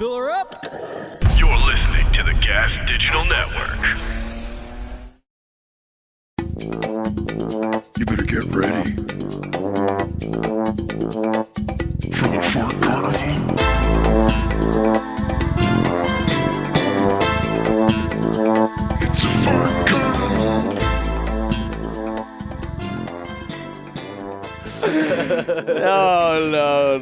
Fill her up. You're listening to the Gas Digital Network. You better get ready for the Fart Carnival. It's a Fart Carnival.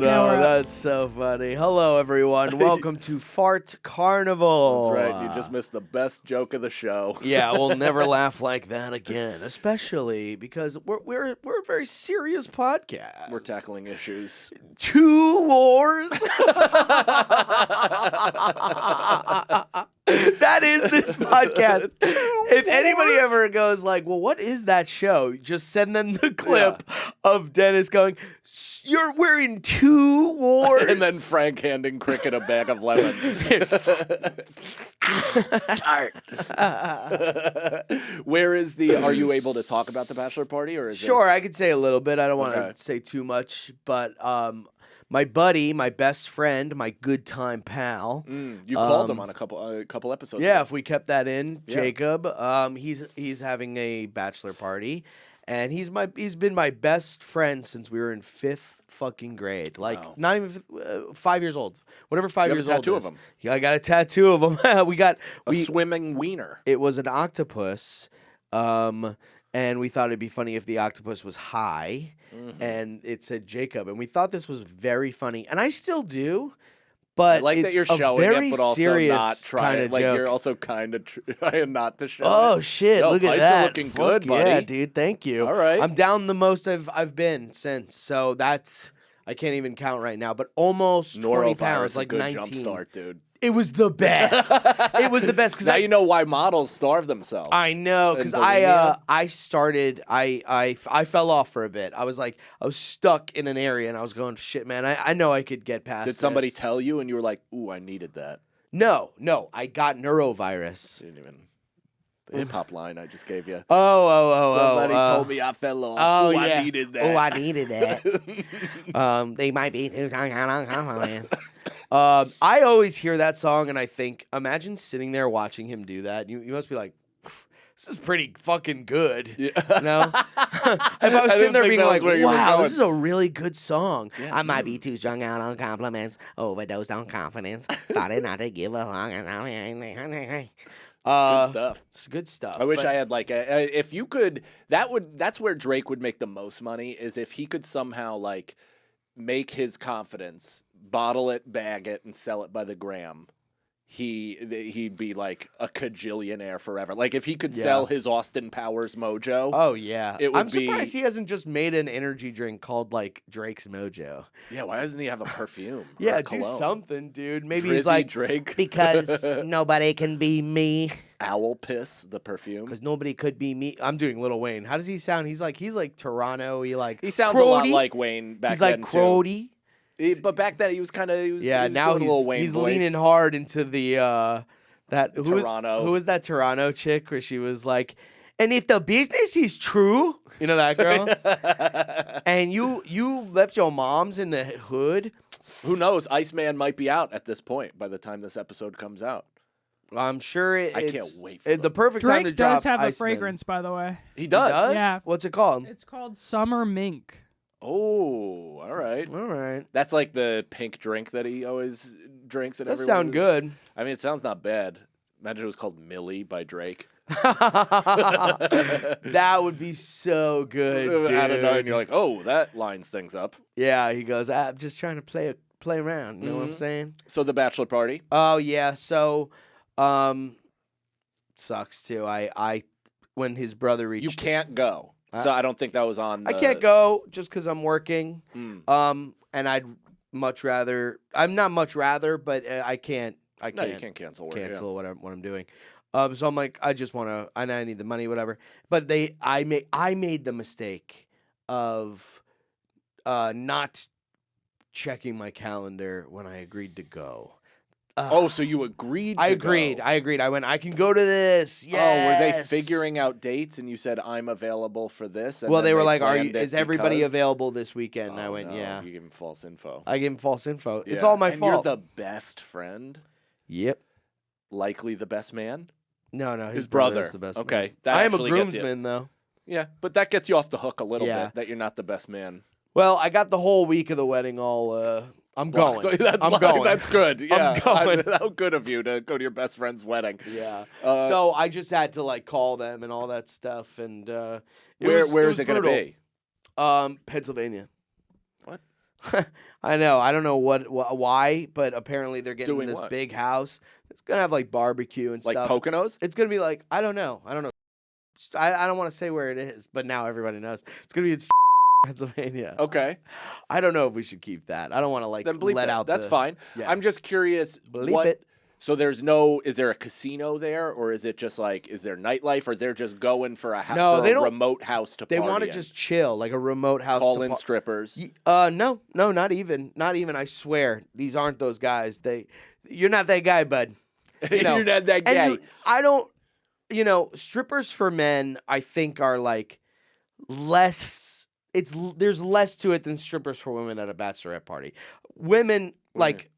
No, that's so funny. Hello, everyone. Welcome to Fart Carnival. That's right. You just missed the best joke of the show. Yeah, we'll never laugh like that again, especially because we're a very serious podcast. We're tackling issues. 2 wars. That is this podcast. If anybody ever goes like, well, what is that show? Just send them the clip of Dennis going, we're in 2 wars. And then Frank handing Cricket a bag of lemons. Start. Where is are you able to talk about the bachelor party? Or is Sure, this... I could say a little bit. I don't want to say too much, but my buddy, my best friend, my good time pal. You called him on a couple episodes Yeah, ago. if we kept that in, Jacob. He's having a bachelor party, and he's been my best friend since we were in 5th fucking grade. Like not even 5 years old. Whatever 5 years old. You have a tattoo of him. Yeah, I got a tattoo of him. we swimming wiener. It was an octopus. And we thought it'd be funny if the octopus was high, and it said Jacob, and we thought this was very funny, and I still do. But I like it's that you're a showing very it, but also serious not trying. kind of Like joke. you're also kind of trying not to show. Oh it. shit! Yo, Look at pipes that. Are looking Fuck good, buddy. Yeah, dude. Thank you. All right. I'm down the most I've been since. So that's I can't even count right now, but almost 20 pounds, like good 19. Jump start, dude. It was the best. It was the best because Now you know why models starve themselves. I know because I started I fell off for a bit. I was stuck in an area and I was going, shit, man. I know I could get past. Did somebody this. tell you and you were like, ooh, I needed that? No, I got neurovirus. Didn't even. The hip hop line I just gave you. Somebody Somebody told me I fell off. Oh, ooh, yeah. I needed that. Oh, I needed that. They might be too I always hear that song and I think, imagine sitting there watching him do that. You must be like, this is pretty fucking good. Yeah. You know? If I was sitting there being like, wow, this is a really good song. Yeah. I might be too strung out on compliments, overdosed on confidence, started not to give a fuck. Good stuff. It's good stuff. I wish I had if you could, that's where Drake would make the most money is if he could somehow make his confidence, bottle it, bag it, and sell it by the gram. He'd be like a cajillionaire forever. Like if he could sell his Austin Powers mojo. Oh yeah, I'm surprised he hasn't just made an energy drink called like Drake's Mojo. Yeah, why doesn't he have a perfume? Yeah, do something, dude. Maybe Drizzy he's like Drake because nobody can be me. Owl piss, the perfume. Because nobody could be me. I'm doing Lil Wayne. How does he sound? He's like Toronto. He sounds Crody. A lot like Wayne back then. He's like Crody. But back then he was kind of now he's leaning hard into the Toronto. Who was that Toronto chick where she was like, and if the business is true, you know that girl, and you left your moms in the hood. Who knows? Iceman might be out at this point by the time this episode comes out. I'm sure I can't wait for the perfect Drake time to drop does have Iceman. a fragrance, by the way. He does? Yeah. What's it called? It's called Summer Mink. Oh, all right. All right. That's like the pink drink that he always drinks. That sound good. I mean, it sounds not bad. Imagine it was called Millie by Drake. That would be so good, dude. Out of nowhere, and you're like, oh, that lines things up. Yeah, he goes, I'm just trying to play around. You know what I'm saying? So the bachelor party. Oh yeah. So, sucks too. I when his brother reached. You can't go. So I don't think that was on. I can't go just because I'm working. Mm. And I'd much rather. I'm not much rather, but I can't. No, you can't cancel work. Cancel what I'm doing. So I'm like, I just want to. I need the money, whatever. But I made the mistake of not checking my calendar when I agreed to go. So you agreed to I agreed. go. I agreed. I went, I can go to this. Yes. Oh, were they figuring out dates and you said, I'm available for this? And Well, then they were like, planned it is everybody because- available this weekend? And I Oh, went, no, yeah. You gave him false info. I gave him false info. It's Yeah. all my and fault. You're the best friend? Yep. Likely the best man? No, his brother. brother's the best Okay, man. that I am a actually gets you. groomsman, though. Yeah, but that gets you off the hook a little Yeah. bit that you're not the best man. Well, I got the whole week of the wedding all, I'm Blocked. going. That's I'm going. That's good. Yeah, going. how good of you to go to your best friend's wedding. Yeah. Uh, So I just had to, like, call them and all that stuff. And where was is it going to brutal. be? Pennsylvania. What? I know. I don't know why, but apparently they're getting Doing this what? big house. It's gonna have like barbecue and Like stuff. Poconos? It's gonna be like I don't know. I don't want to say where it is, but now everybody knows. It's gonna be in Pennsylvania. Okay. I don't know if we should keep that. I don't want to like Then bleep let that. out. That's fine. Yeah. I'm just curious. Bleep it. So is there a casino there, or is it just like, is there nightlife, or they're just going for a No, they don't- remote house to They party want to in? just chill, like a remote house. Call to in strippers. No, not even. I swear, these aren't those guys. You're not that guy, bud. You know, You're not that guy. And I don't. Strippers for men, I think, are like less. There's less to it than strippers for women at a bachelorette party. Women like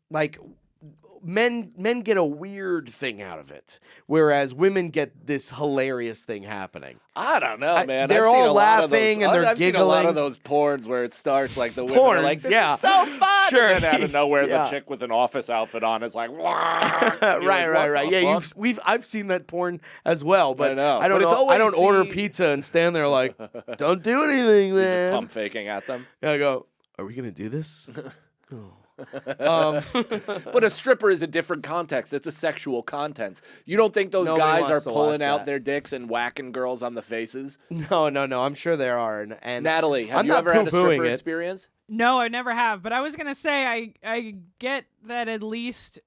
men get a weird thing out of it, whereas women get this hilarious thing happening. I don't know, man. They're I've seen all a lot of laughing those, and they're I've seen a lot giggling. of those porns where it starts like the women are like, Porns, "This yeah. is so fun," Sure, and then out of nowhere, yeah. the chick with an office outfit on is like, Right. Yeah, I've seen that porn as well, but I know. I don't But it's know. I always don't order see- pizza and stand there like, don't do anything, You're just man. pump faking at them. Yeah, I go, are we gonna do this? But a stripper is a different context. It's a sexual context. You don't think those Nobody guys wants are to pulling watch out that. their dicks and whacking girls on the faces? No. I'm sure there are. And Natalie, have I'm you not ever had a poo-pooing stripper it. experience? No, I never have. But I was gonna say I get that at least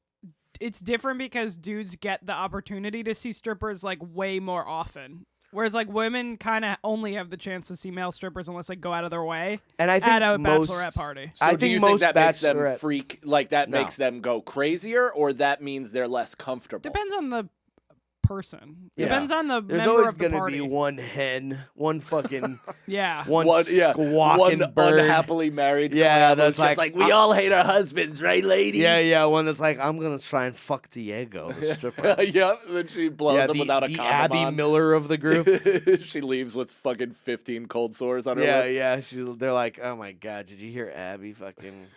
it's different because dudes get the opportunity to see strippers like way more often. Whereas like women kind of only have the chance to see male strippers unless they go out of their way I think at a most, bachelorette party. So I do think you most think that makes them bachelorette- freak, like that No. makes them go crazier, or that means they're less comfortable? Depends on the person. Yeah. Depends on the There's member always of the gonna party. be one hen, one fucking, Yeah. one One squawking bird. unhappily married. Yeah, couple that's who's just like, we all hate our husbands, right, ladies? Yeah, one that's like, I'm gonna try and fuck Diego, the stripper. Yep. Then she blows him without a the condom Abby on. Miller of the group. She leaves with fucking 15 cold sores on her lip. Yeah. They're like, oh my god, did you hear Abby fucking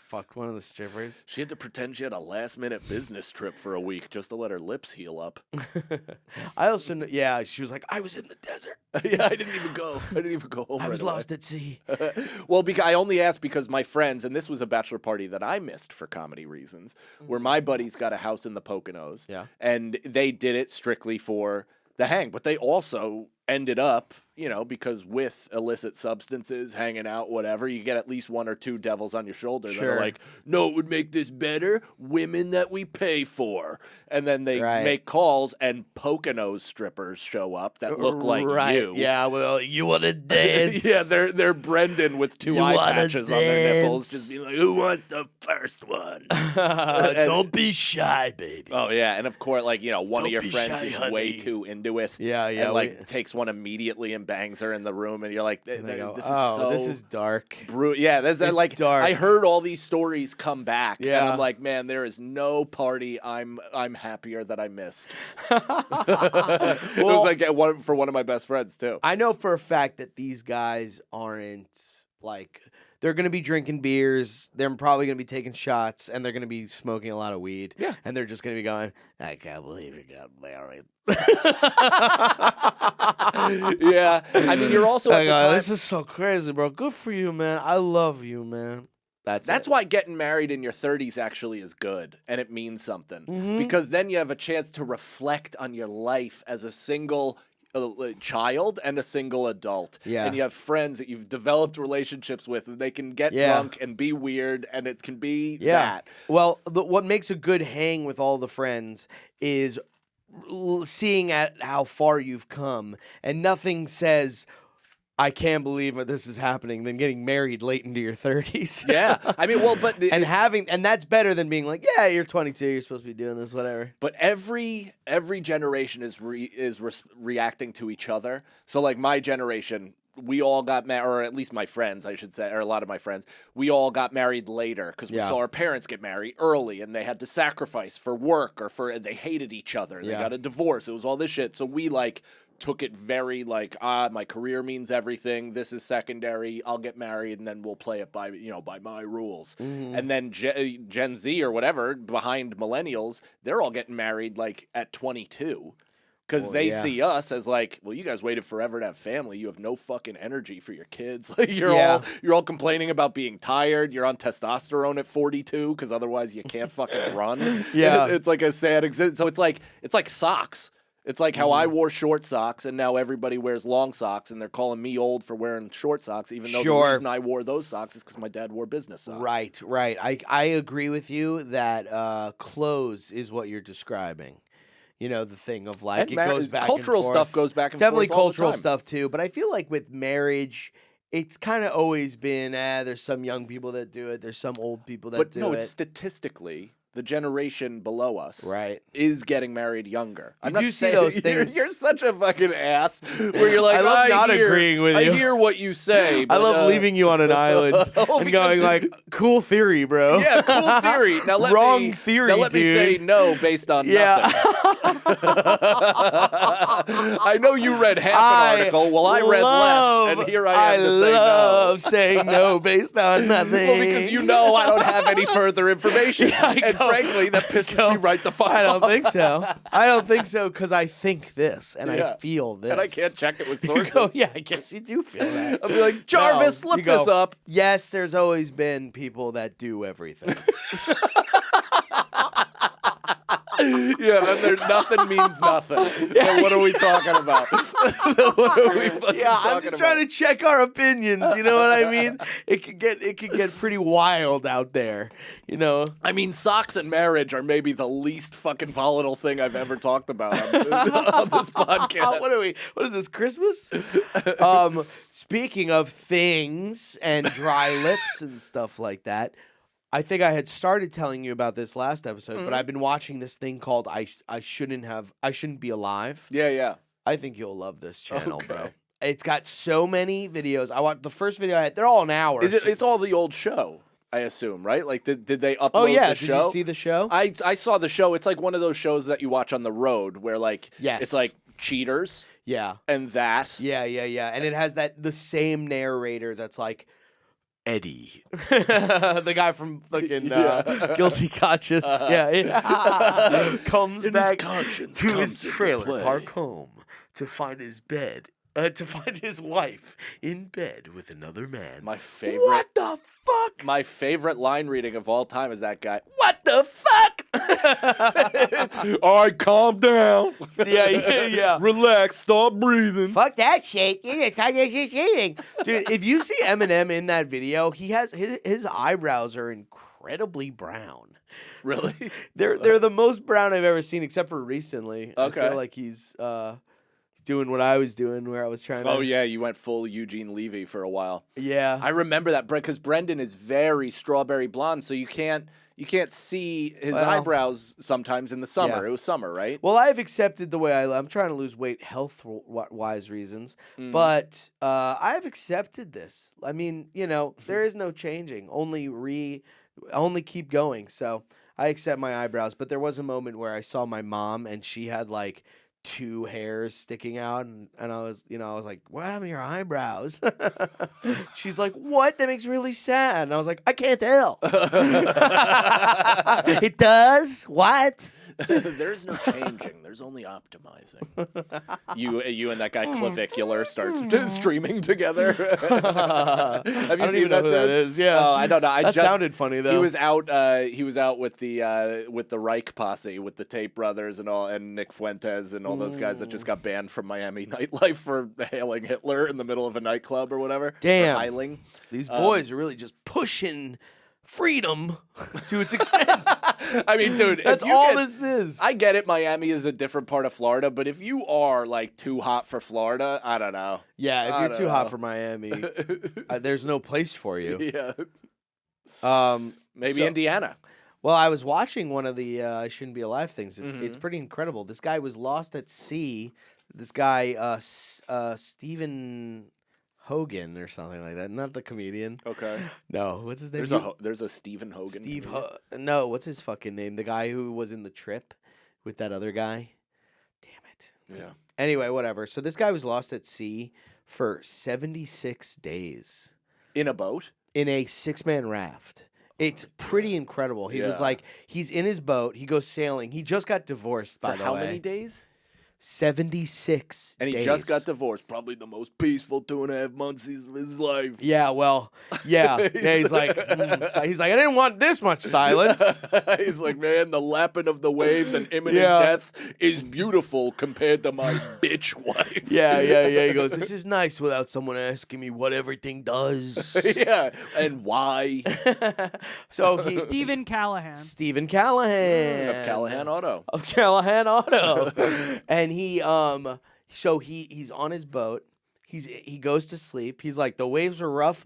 fuck one of the strippers? She had to pretend she had a last-minute business trip for a week just to let her lips heal up. I also she was like, I was in the desert. Yeah, I didn't even go. Home. I was right away. lost at sea. Well, I only asked because my friends, and this was a bachelor party that I missed for comedy reasons, where my buddies got a house in the Poconos. Yeah. And they did it strictly for the hang, but they also ended up, because with illicit substances, hanging out, whatever, you get at least one or two devils on your shoulder that Sure. are like, no, it would make this better, women that we pay for. And then they Right. make calls, and Poconos strippers show up that look like right. you. Yeah, well, you want to dance? Yeah, they're Brendan with two You eye wanna patches on their nipples, dance? just be like, "Who wants the first one?" Don't be shy, baby. Oh yeah, and of course, like one Don't of your be friends shy, is honey. way too into it. Yeah, and like takes one immediately and bangs her in the room, and you're like, And they go, "This is oh, so this is dark. brutal." Yeah, that's It's like dark. I heard all these stories come back, and Yeah. I'm like, man, there is no party I'm happier that I missed. It Well, was like for one of my best friends too. I know for a fact that these guys aren't like they're gonna be drinking beers, they're probably gonna be taking shots, and they're gonna be smoking a lot of weed. Yeah. And they're just gonna be going, I can't believe you got married. Yeah, I mean, you're also at the time. This is so crazy, bro. Good for you, man. I love you, man. That's why getting married in your 30s actually is good, and it means something. Mhm. Because then you have a chance to reflect on your life as a single child and a single adult. Yeah. And you have friends that you've developed relationships with, and they can get Yeah. drunk and be weird, and it can be Yeah. that. Well, what makes a good hang with all the friends is seeing at how far you've come, and nothing says I can't believe that this is happening than getting married late into your 30s. Yeah. I mean, well, but and that's better than being like, yeah, you're 22, you're supposed to be doing this, whatever. But every generation is reacting to each other. So like my generation, we all got married, or at least my friends, I should say, or a lot of my friends, we all got married later because we saw our parents get married early and they had to sacrifice for work or they hated each other. They got a divorce. It was all this shit. So we like took it very like, my career means everything. This is secondary. I'll get married and then we'll play it by my rules. Mm-hmm. And then Gen Z or whatever, behind millennials, they're all getting married like at 22. Because they see us as like, well, you guys waited forever to have family. You have no fucking energy for your kids. Like you're all complaining about being tired. You're on testosterone at 42 because otherwise you can't fucking run. Yeah, it's like a sad existence. So it's like socks. It's like how I wore short socks and now everybody wears long socks and they're calling me old for wearing short socks, even though the reason I wore those socks is because my dad wore business socks. Right. I agree with you that clothes is what you're describing. You know, the thing of like, it goes back cultural and forth. Stuff goes back and Definitely forth all cultural the time. stuff too, but I feel like with marriage, it's kind of always been, there's some young people that do it, there's some old people that do it. But no, it's statistically, the generation below us is getting married younger. I'm not saying those things. You're such a fucking ass. Where you're like, I love not agreeing with you. I hear what you say. But, I love leaving you on an island and going like, "Cool theory, bro." Yeah, cool theory. Now wrong theory. Now let me say no based on nothing. I know you read half an article. Well, I read less, and here I am to say no. I love saying no based on nothing. Well, because you know I don't have any further information. And frankly, that pisses me right the fuck off. I don't think so. I don't think so because I think this and I feel this. And I can't check it with sources. I guess you do feel that. I'll be like, Jarvis, look this up. Yes, there's always been people that do everything. Yeah, then nothing means nothing. So what are we talking about? What are we fucking talking about? I'm just trying to check our opinions. You know what I mean? It could get pretty wild out there. You know. I mean, socks and marriage are maybe the least fucking volatile thing I've ever talked about on this podcast. What is this, Christmas? Speaking of things and dry lips and stuff like that. I think I had started telling you about this last episode, but I've been watching this thing called I Shouldn't Be Alive. Yeah. I think you'll love this channel, bro. It's got so many videos. I watched the first video I had. They're all an hour. It's all the old show, I assume, right? Like, did they upload the show? Did you see the show? I saw the show. It's like one of those shows that you watch on the road where, like, it's like Cheaters. Yeah. And that. Yeah. And it has the same narrator that's like, Eddie, the guy from fucking Guilty Conscious, comes back to his trailer park home to find his bed, to find his wife in bed with another man. My favorite. What the fuck? My favorite line reading of all time is that guy. What the fuck? All right, calm down. Yeah. Relax. Stop breathing. Fuck that shit. Dude, if you see Eminem in that video, he has his eyebrows are incredibly brown. Really? They're the most brown I've ever seen, except for recently. Okay. I feel like he's doing what I was doing, where I was trying to. Oh yeah, you went full Eugene Levy for a while. Yeah, I remember that because Brendan is very strawberry blonde, so you can't see his eyebrows sometimes in the summer. Yeah. It was summer, right? Well, I've accepted the way I'm trying to lose weight, health-wise reasons, but I've accepted this. I mean, there is no changing. Only keep going. So I accept my eyebrows, but there was a moment where I saw my mom and she had like 2 hairs sticking out, and I was like, what happened to your eyebrows? She's like, what? That makes me really sad. And I was like, I can't tell. It does? What? There's no changing. There's only optimizing. You and that guy Clavicular start streaming together. Have you seen that? Who that is? Yeah. Oh, I don't know. That sounded funny though. He was out with the Reich posse, with the Tate brothers and Nick Fuentes and all those guys that just got banned from Miami nightlife for hailing Hitler in the middle of a nightclub or whatever. Damn. Heiling. These boys are really just pushing freedom to its extent. I mean, dude, That's all this is. I get it. Miami is a different part of Florida, but if you are like too hot for Florida, I don't know. Yeah, if you're too hot for Miami, there's no place for you. Yeah. Maybe Indiana. Well, I was watching one of the I Shouldn't Be Alive things. It's pretty incredible. This guy was lost at sea. This guy, Stephen Hogan or something like that. Not the comedian. Okay. No, what's his name? There's a Stephen Hogan. No, what's his fucking name? The guy who was in The Trip with that other guy. Damn it. Yeah. Anyway, whatever. So this guy was lost at sea for 76 days. In a boat? In a 6-man raft. It's pretty incredible. He was like, he's in his boat. He goes sailing. He just got divorced, by the way. For how many days? 76 And he days. just got divorced. Probably the most peaceful 2.5 months of his life. Yeah, well, yeah. He's like, I didn't want this much silence. He's like, man, the lapping of the waves and imminent death is beautiful compared to my bitch wife. Yeah. He goes, this is nice without someone asking me what everything does. Yeah, and why. So he Stephen Callahan. Of Callahan Auto. And he so he's on his boat. He goes to sleep. He's like, the waves were rough,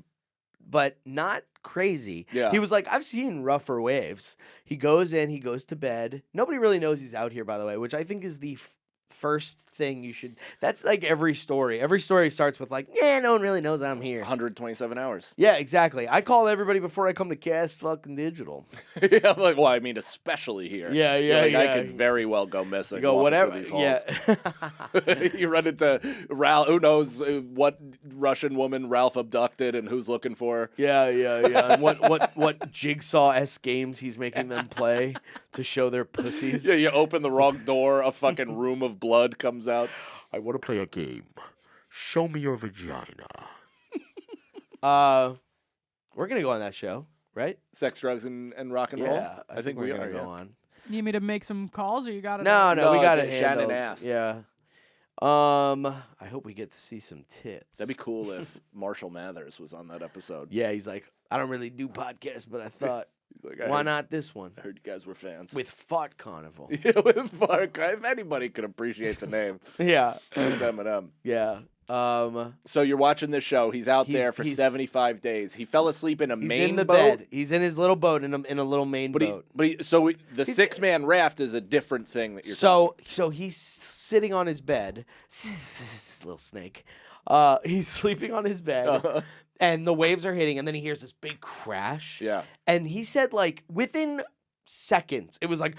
but not crazy. Yeah. He was like, I've seen rougher waves. He goes in, he goes to bed. Nobody really knows he's out here, by the way, which I think is the first thing you should. That's like every story. Every story starts with like, no one really knows I'm here. 127 hours. Yeah, exactly. I call everybody before I come to Cast fucking Digital. Yeah, I'm like, well, I mean, especially here. Yeah. I could very well go missing. You go whatever. These halls. You run into Ralph. Who knows what Russian woman Ralph abducted and who's looking for her? Yeah. And what jigsaw-esque games he's making them play to show their pussies. Yeah, you open the wrong door, a fucking room of blood comes out. I want to play a game. Show me your vagina. We're gonna go on that show, right? Sex, drugs, and rock and roll. Yeah, I think we're gonna go on. Need me to make some calls, or you got it? No, we got it. Shannon asked. Yeah. I hope we get to see some tits. That'd be cool if Marshall Mathers was on that episode. Yeah, he's like, I don't really do podcasts, but I thought, why not this one? I heard you guys were fans. With Fart Carnival. Yeah, with Fart Carnival. If anybody could appreciate the name, yeah, it's Eminem. Yeah. So you're watching this show. He's out there for 75 days. He fell asleep in a main boat. Bed. He's in his little boat in a little main boat. The 6-man raft is a different thing that you're. So he's sitting on his bed. This little snake. He's sleeping on his bed, and the waves are hitting, and then he hears this big crash. Yeah. And he said, like, within seconds, it was like,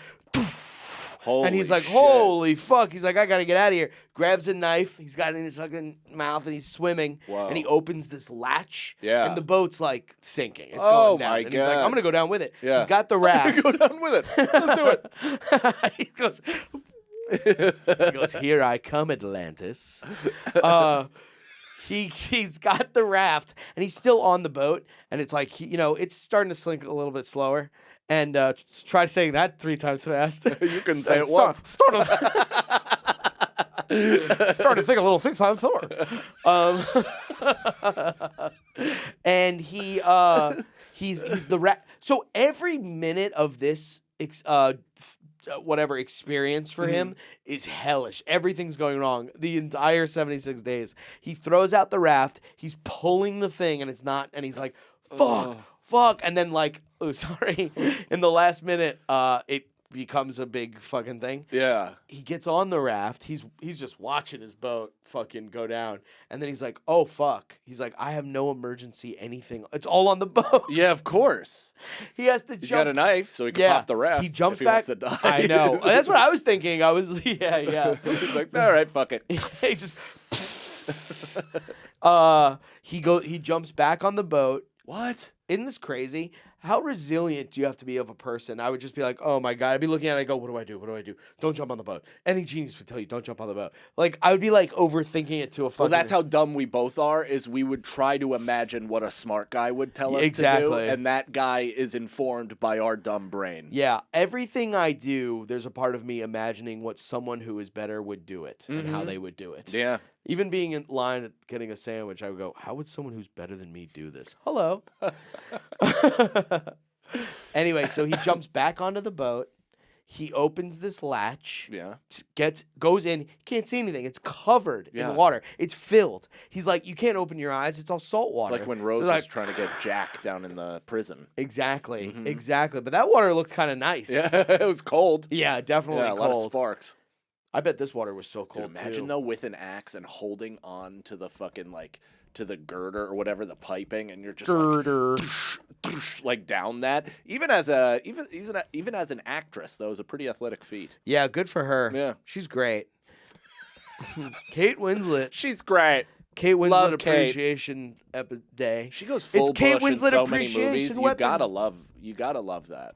and he's like, shit. holy fuck. He's like, I gotta get out of here. Grabs a knife. He's got it in his fucking mouth, and he's swimming. Wow. And he opens this latch. Yeah. And the boat's like sinking. It's Oh going down. my And he's like, God. I'm gonna go down with it. Yeah. He's got the raft. Go down with it. Let's do it. He goes, here I come, Atlantis. He's got the raft, and he's still on the boat, and it's like, it's starting to slink a little bit slower. And try saying that 3 times fast. You can say it once. Starting to think a little 6 times slower. And he's the rat. So every minute of this experience for him is hellish. Everything's going wrong. The entire 76 days. He throws out the raft. He's pulling the thing, and it's not. And he's like, fuck. And then in the last minute, it becomes a big fucking thing. Yeah. He gets on the raft. He's just watching his boat fucking go down. And then he's like, oh, fuck. He's like, I have no emergency anything. It's all on the boat. Yeah, of course. He has to He's jump. got a knife, so he can pop the raft. He jumps if he back. Wants to die. I know. That's what I was thinking. I was, yeah. He's like, all right, fuck it. He just, he jumps back on the boat. What? Isn't this crazy? How resilient do you have to be of a person? I would just be like, oh my God. I'd be looking at it and go, what do I do? What do I do? Don't jump on the boat. Any genius would tell you, don't jump on the boat. Like, I would be like overthinking it to a fucking... Well, that's how dumb we both are, is we would try to imagine what a smart guy would tell us to do, and that guy is informed by our dumb brain. Yeah. Everything I do, there's a part of me imagining what someone who is better would do it and how they would do it. Yeah. Even being in line at getting a sandwich, I would go, how would someone who's better than me do this? Hello. Anyway, so he jumps back onto the boat. He opens this latch. Yeah. Goes in. Can't see anything. It's covered in the water. It's filled. He's like, you can't open your eyes. It's all salt water. It's like when Rose was trying to get Jack down in the prison. Exactly. Exactly. But that water looked kind of nice. Yeah, it was cold. Yeah, definitely Yeah, a cold. lot of sparks. I bet this water was so cold Imagine though with an axe and holding on to the fucking to the girder or whatever, the piping, and you're just like down that. Even as an actress, that was a pretty athletic feat. Yeah, good for her. Yeah, she's great. Kate Winslet. She's great. Kate Winslet Love appreciation day. She goes full it's Kate Bush Winslet in so appreciation many movies. weapons. You gotta love that.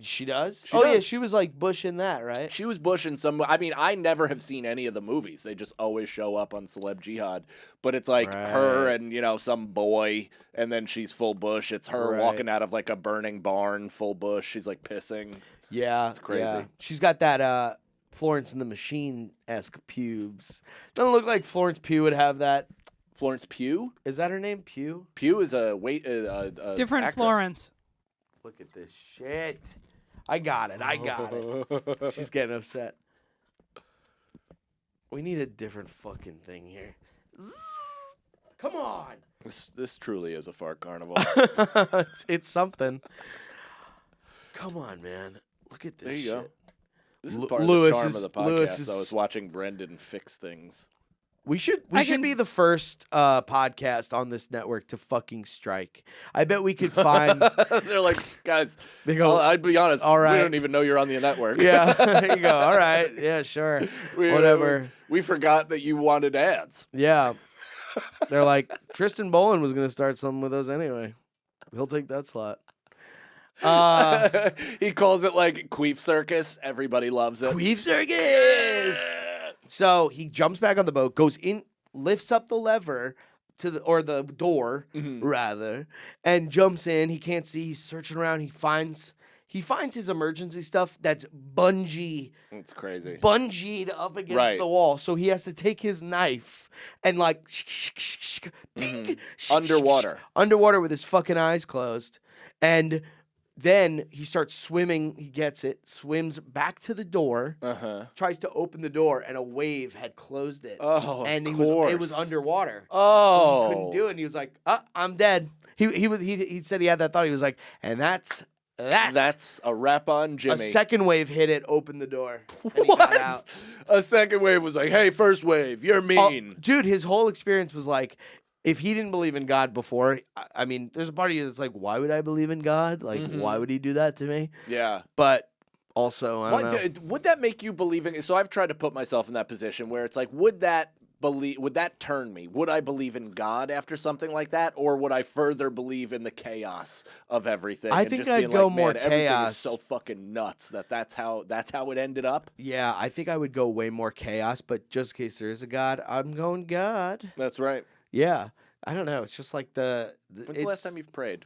She does? She does. Yeah, she was like Bush in that, right? She was Bush in some. I mean, I never have seen any of the movies. They just always show up on Celeb Jihad. But it's like her and, some boy, and then she's full Bush. It's her walking out of like a burning barn, full Bush. She's like pissing. Yeah. It's crazy. Yeah. She's got that Florence and the Machine-esque pubes. Doesn't look like Florence Pugh would have that. Florence Pugh? Is that her name? Pugh? Pugh is a different actress. Florence. Look at this shit. I got it. She's getting upset. We need a different fucking thing here. Come on. This truly is a fart carnival. it's something. Come on, man. Look at this. There you shit. go. This is part Lewis of the charm is- of the podcast. Lewis is- I was watching Brendan fix things. We should be the first podcast on this network to fucking strike. I bet we could find. They're like, guys. They go, I'd be honest. all right. We don't even know you're on the network. Yeah, there you go. All right, yeah, sure, whatever. We forgot that you wanted ads. Yeah, they're like Tristan Bolin was gonna start something with us anyway. He'll take that slot. He calls it like Queef Circus. Everybody loves it. Queef Circus. So he jumps back on the boat, goes in, lifts up the lever to the door rather, and jumps in. He can't see. He's searching around. He finds his emergency stuff that's It's crazy. bungeed up against the wall. So he has to take his knife and like underwater with his fucking eyes closed, and then he starts swimming. He gets it, swims back to the door, tries to open the door, and a wave had closed it. Oh, and of it was underwater. Oh, So he couldn't do it. And he was like, "I'm dead." He said he had that thought. He was like, and that's a wrap on Jimmy. A second wave hit it, opened the door, and he got out. A second wave was like, "Hey, first wave, you're mean." Dude, his whole experience was like, if he didn't believe in God before, I mean, there's a part of you that's like, why would I believe in God? Like, why would he do that to me? Yeah. But also, I don't know. Would that make you believe in? So I've tried to put myself in that position where it's like, would that turn me? Would I believe in God after something like that, or would I further believe in the chaos of everything? I and think just I'd being go like, more man, everything chaos. is so fucking nuts that's how it ended up. Yeah, I think I would go way more chaos, but just in case there is a God, I'm going God. That's right. Yeah. I don't know. It's just like When's the last time you've prayed?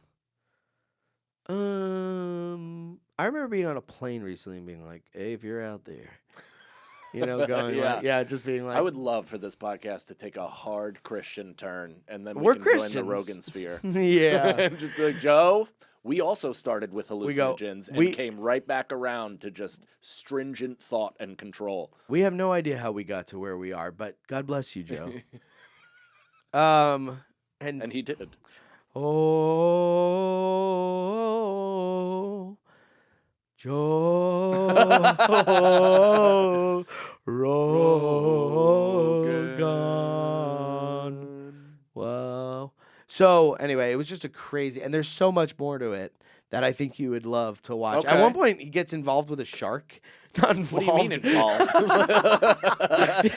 I remember being on a plane recently and being like, "Hey, if you're out there," going just being like, I would love for this podcast to take a hard Christian turn, and then We're we can join the Christians. Rogan sphere. Yeah. And just be like, Joe, we also started with We go- hallucinogens and we- came right back around to just stringent thought and control. We have no idea how we got to where we are, but God bless you, Joe. And he did. Oh, Joe Rogan. Wow. So anyway, it was just a crazy, and there's so much more to it that I think you would love to watch. At Okay. one point, he gets involved with a shark. Not involved. What do you mean involved? Him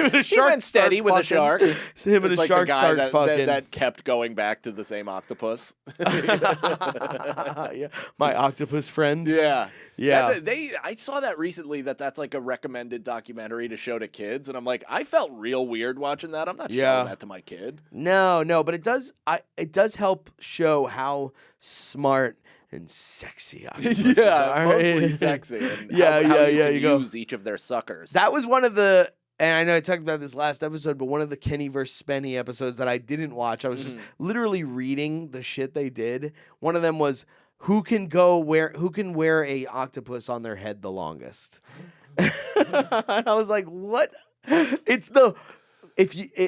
and a He shark went steady start with a fucking. shark. Him and It's a like shark the guy start that, fucking. that kept going back to the same octopus. Yeah. My octopus friend. Yeah. Yeah. I saw that recently that's like a recommended documentary to show to kids, and I'm like, I felt real weird watching that. I'm not showing that to my kid. No, but it does help show how smart and sexy octopuses are. Mostly sexy. And Yeah, how yeah, you yeah, can you go. use each of their suckers. That was one of the, and I know I talked about this last episode, but one of the Kenny vs. Spenny episodes that I didn't watch. I was just literally reading the shit they did. One of them was who can wear a octopus on their head the longest. And I was like, what?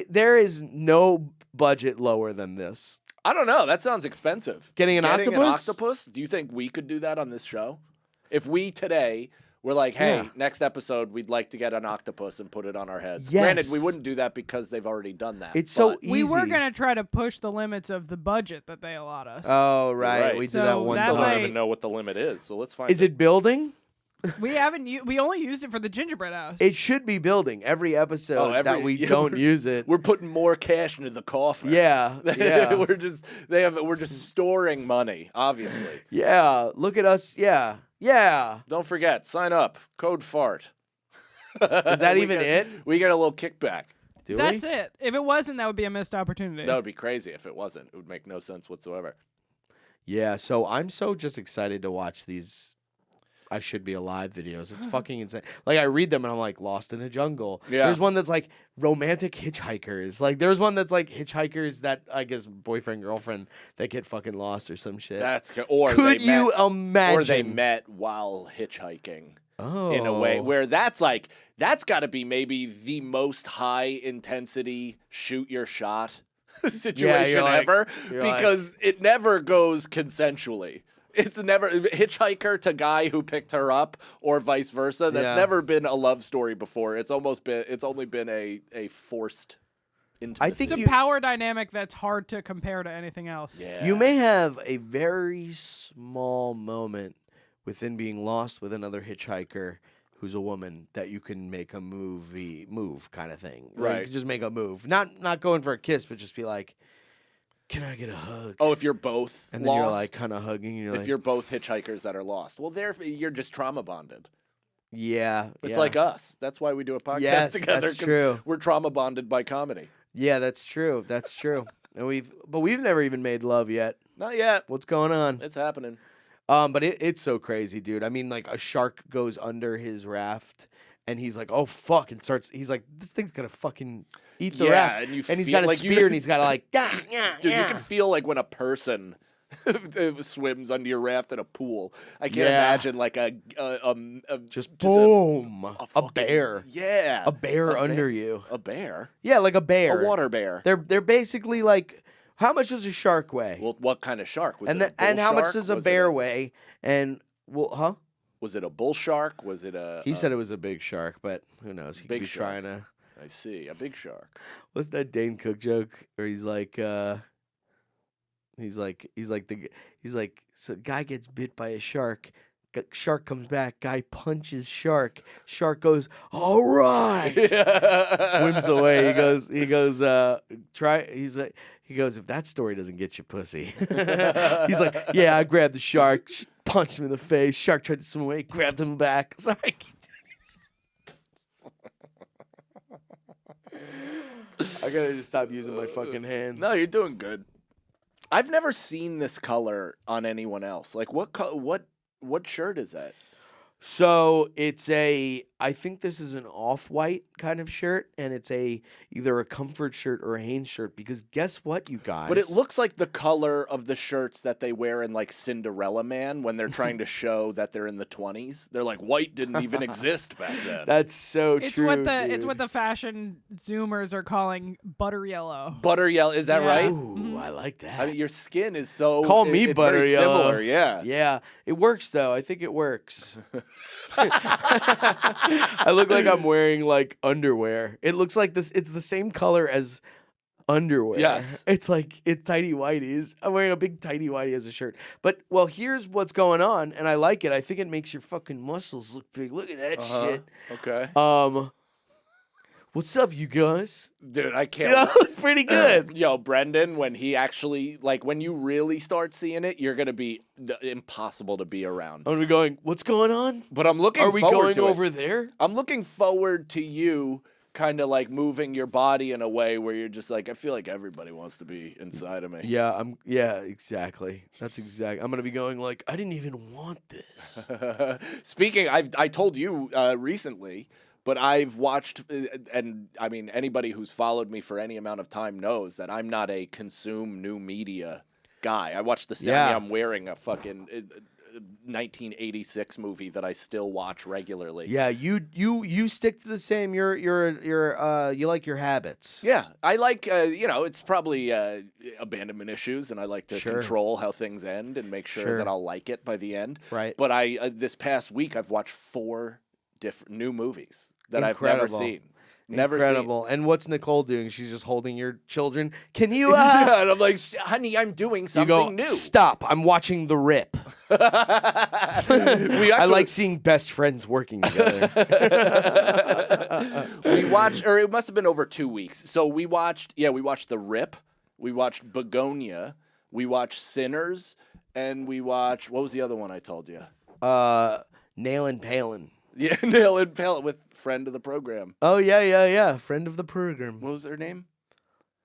There is no budget lower than this. I don't know. That sounds expensive. Getting an octopus? Do you think we could do that on this show? If we today were like, hey, next episode, we'd like to get an octopus and put it on our heads. Yes. Granted, we wouldn't do that because they've already done that. It's so easy. We were going to try to push the limits of the budget that they allowed us. Oh, right. We did that So one that I time. don't way- even know what the limit is, so let's find Is it building? We only used it for the gingerbread house. It should be building every episode that we don't use it. We're putting more cash into the coffer. Yeah. we're just storing money, obviously. Yeah. Look at us. Yeah. Don't forget, sign up. Code FART. Is that even it? We get a little kickback. Do That's we? it. If it wasn't, that would be a missed opportunity. That would be crazy if it wasn't. It would make no sense whatsoever. Yeah. So I'm so just excited to watch these I Should Be Alive videos. It's fucking insane. Like I read them and I'm like Lost in a Jungle. Yeah. There's one that's like romantic hitchhikers. Like there's one that's like hitchhikers that I guess boyfriend girlfriend that get fucking lost or some shit. That's Could imagine? imagine? Or they met while hitchhiking. Oh. In a way where that's got to be maybe the most high intensity shoot your shot situation ever because it never goes consensually. It's never hitchhiker to guy who picked her up or vice versa. That's never been a love story before. It's only been a forced intimacy. I think It's a power dynamic that's hard to compare to anything else. Yeah. You may have a very small moment within being lost with another hitchhiker who's a woman that you can make a move kind of thing. Like, Right. you can just make a move. Not going for a kiss, but just be like, can I get a hug? Oh, if you're both And then lost, you're like kind of hugging. You're if like, you're both hitchhikers that are lost, well, you're just trauma bonded. yeah. It's like us. That's why we do a podcast Yes, together. that's 'cause true. We're trauma bonded by comedy. Yeah, that's true. That's true. And we've never even made love yet. Not yet. What's going on? It's happening. But it's so crazy, dude. I mean, like a shark goes under his raft, and he's like, "Oh fuck!" and he's like, "This thing's gonna fucking eat the raft." and you and he's feel got a like spear, and he's got to like, yeah. Dude, you can feel like when a person swims under your raft in a pool. I can't imagine like just boom, a fucking- bear. Yeah, A bear under you. A bear, Yeah, like a bear. a water bear. They're basically like, how much does a shark weigh? Well, what kind of shark was and it? and how much does a Was bear it weigh? And well, Was it a bull shark? Was it a? He said it was a big shark, but who knows? He could Big be shark. trying to. I see, a big shark. What's that Dane Cook joke where he's like, so guy gets bit by a shark. Shark comes back. Guy punches shark. Shark goes, all right. Swims away. He goes, if that story doesn't get you pussy. He's like, yeah, I grabbed the shark, punched him in the face. Shark tried to swim away, grabbed him back. Sorry. I gotta just stop using my fucking hands. No, you're doing good. I've never seen this color on anyone else. Like, what shirt is that? So it's I think this is an off-white kind of shirt, and it's either a comfort shirt or a Hanes shirt, because guess what, you guys? But it looks like the color of the shirts that they wear in like Cinderella Man when they're trying to show that they're in the 20s. They're like, white didn't even exist back then. That's so It's true, it's what the fashion zoomers are calling butter yellow. Butter yellow, is that Yeah. right? Ooh, I like that. I mean, your skin is so. Call me it's butter very yellow. Similar, yeah. Yeah, it works though. I think it works. I look like I'm wearing like underwear. It looks like this. It's the same color as underwear. Yes. It's like it's tidy whities. I'm wearing a big tidy whitey as a shirt. But well, here's what's going on, and I like it. I think it makes your fucking muscles look big. Look at that shit. Okay. What's up, you guys? Dude, I Dude, can't. I look pretty good. Yo, Brendan, when he actually, like, when you really start seeing it, you're going to be impossible to be around. I'm gonna be going, what's going on? But I'm looking Are we forward going to it. over there? I'm looking forward to you kind of like moving your body in a way where you're just like, I feel like everybody wants to be inside of me. Yeah, exactly. That's exact. I'm gonna be going like, I didn't even want this. Speaking, I told you recently, but I've watched, and I mean, anybody who's followed me for any amount of time knows that I'm not a consume new media guy. I watched the Yeah. I'm wearing a fucking 1986 movie that I still watch regularly. Yeah, you stick to the same. You like your habits. Yeah, I like, it's probably abandonment issues, and I like to Sure. control how things end and make sure Sure. that I'll like it by the end. Right. But this past week, I've watched 4 different new movies that I've never Incredible. seen. Never Incredible. And what's Nicole doing? She's just holding your children. Can you? seen. Yeah, and I'm like, honey, I'm doing You something go. new. Stop! I'm watching The Rip. I like seeing best friends working together. We watched, or it must have been over 2 weeks. So we watched The Rip, we watched Begonia, we watched Sinners, and we watched, what was the other one I told you? Nailin' Palin. Yeah, Nail and Pellet with friend of the program. Oh yeah. Friend of the program. What was her name?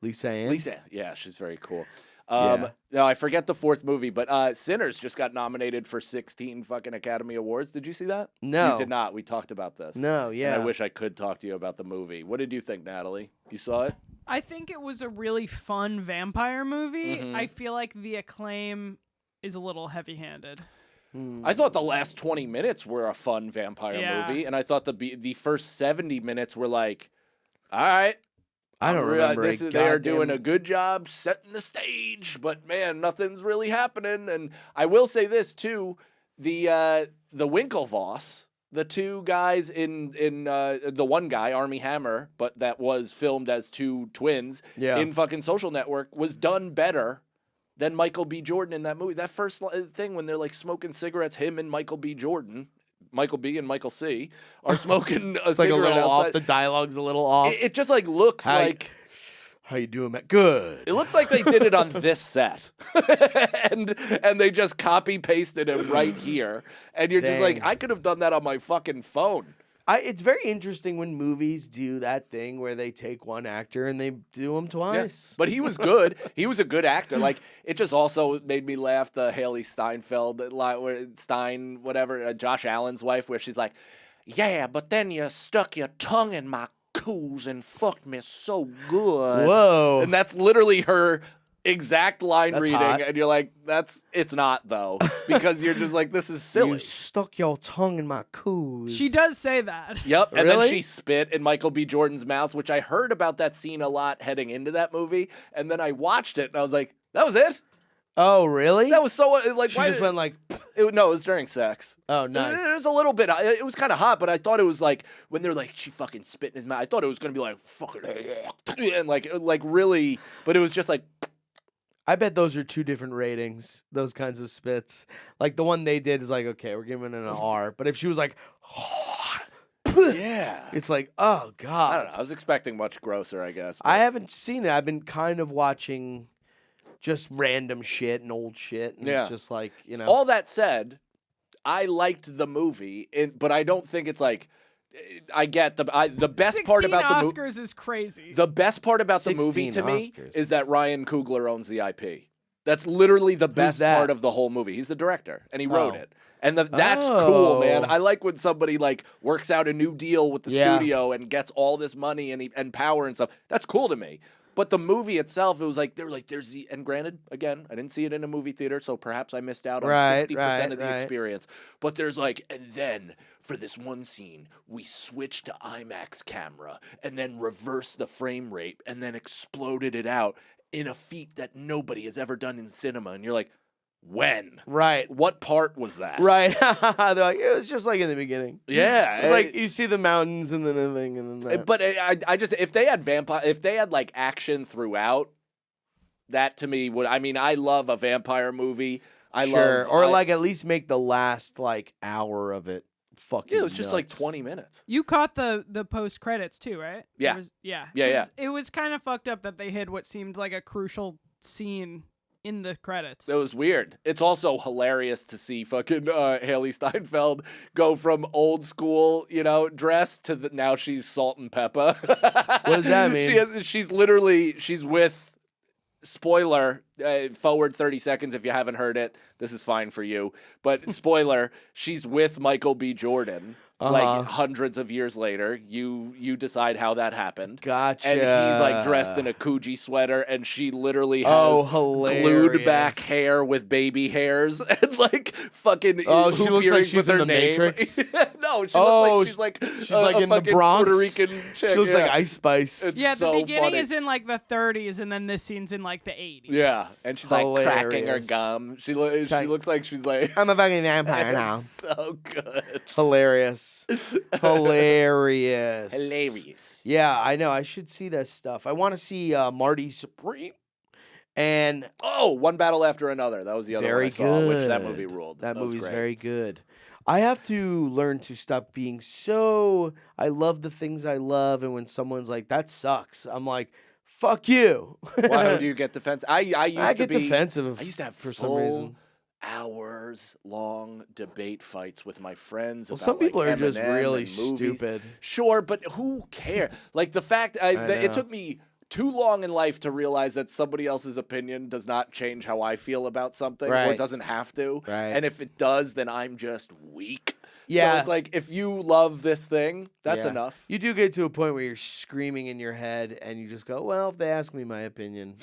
Lisa Ann. Lisa. Yeah, she's very cool. Yeah. No, I forget the 4th movie, but Sinners just got nominated for 16 fucking Academy Awards. Did you see that? No. You did not. We talked about this. No, And yeah. I wish I could talk to you about the movie. What did you think, Natalie? You saw it? I think it was a really fun vampire movie. Mhm. I feel like the acclaim is a little heavy-handed. I thought the last 20 minutes were a fun vampire Yeah. movie, and I thought the first 70 minutes were like, all right. I don't remember. They are doing a good job setting the stage, but man, nothing's really happening. And I will say this too: the Winklevoss, the 2 guys in the one guy, Army Hammer, but that was filmed as 2 twins Yeah. in fucking Social Network, was done better than Michael B. Jordan in that movie. That first thing when they're like smoking cigarettes, him and Michael B. Jordan. Michael B and Michael C are smoking a It's like a cigarette little outside. off. The dialogue's a little off. It just like looks How you- like How you doing, Matt? Good. it looks like they did it on this set, and they just copy pasted it right here, and you're just like, Dang. I could have done that on my fucking phone. It's very interesting when movies do that thing where they take one actor and they do him twice. But he was good. He was a good actor. Like it just also made me laugh. The Haley Steinfeld line, where Josh Allen's wife, where she's like, "Yeah, but then you stuck your tongue in my coos and fucked me so good." Whoa. And that's literally her exact line That's reading, hot. and you're like, it's not though, because you're just like, this is silly. You stuck your tongue in my coos. She does say that. Yep, and Really? then she spit in Michael B. Jordan's mouth, which I heard about that scene a lot heading into that movie, and then I watched it, and I was like, that was it? Oh, really? That was so, like, She why just went like, no, it was during sex. oh, It nice. was a little bit, it was kind of hot, but I thought it was like, when they're like, she fucking spit in his mouth, I thought it was going to be like, fucking, and like really, but it was just like, I bet those are 2 different ratings, those kinds of spits. Like the one they did is like, okay, we're giving it an R. But if she was like, yeah. it's like, oh, God. I don't know. I was expecting much grosser, I guess. I haven't seen it. I've been kind of watching just random shit and old shit. And Yeah. just like, All that said, I liked the movie, but I don't think it's like, I get the best part about the movie. Oscars is crazy. The best part about the movie 16 to me Oscars. is that Ryan Coogler owns the IP. That's literally the best that? part of the whole movie. He's the director, and he wrote Oh. it. And that's cool, man. Oh. I like when somebody like works out a new deal with the Yeah. studio and gets all this money and power and stuff. That's cool to me. But the movie itself, it was like, they were like, there's the, and granted, again, I didn't see it in a movie theater, so perhaps I missed out on Right, 60% of the right. experience. But there's like, and then for this one scene, we switched to IMAX camera and then reversed the frame rate and then exploded it out in a feat that nobody has ever done in cinema. And you're like, when? Right. What part was that? Right. They're like, it was just like in the beginning. Yeah. It's like you see the mountains and then the thing and then that. But I just, if they had like action throughout, that to me would, I mean, I love a vampire movie. Or like at least make the last like hour of it fucking yeah, it was just like nuts. 20 minutes. You caught the post credits too, right? Yeah. It was, yeah. Yeah, 'Cause It was kind of fucked up that they hid what seemed like a crucial scene in the credits. It was weird. It's also hilarious to see fucking Haley Steinfeld go from old school, dress to now she's Salt and Pepper. What does that mean? She's with, spoiler, forward 30 seconds if you haven't heard it. This is fine for you. But spoiler, she's with Michael B. Jordan. like hundreds of years later. You decide how that happened. Gotcha. And he's like dressed in a Coogee sweater, and she literally has glued back hair with baby hairs and like fucking. Oh, she looks like she's in the Matrix. No, she looks like she's like in the Bronx. Puerto Rican chick. She looks like Ice Spice. It's the so beginning funny. is in like the 30s, and then this scene's in like the 80s. Yeah, and she's like cracking her gum. She looks like she's like, I'm a fucking vampire now. So good. Hilarious. Hilarious. Hilarious. Yeah, I know. I should see this stuff. I want to see Marty Supreme. And One Battle After Another. That was the other one I saw, which that movie ruled. That movie's great. very good. I have to learn to stop being so. I love the things I love, and when someone's like, "That sucks," I'm like, "Fuck you." Why do you get defensive? I get defensive. I used to have for some reason. Hours long debate fights with my friends. Well, about, some people like, are just Eminem really and movies. stupid. Sure, but who cares? Like the fact it took me too long in life to realize that somebody else's opinion does not change how I feel about something, or it doesn't have to. Right. And if it does, then I'm just weak. Yeah. So it's like, if you love this thing, that's enough. You do get to a point where you're screaming in your head, and you just go, "Well, if they ask me my opinion,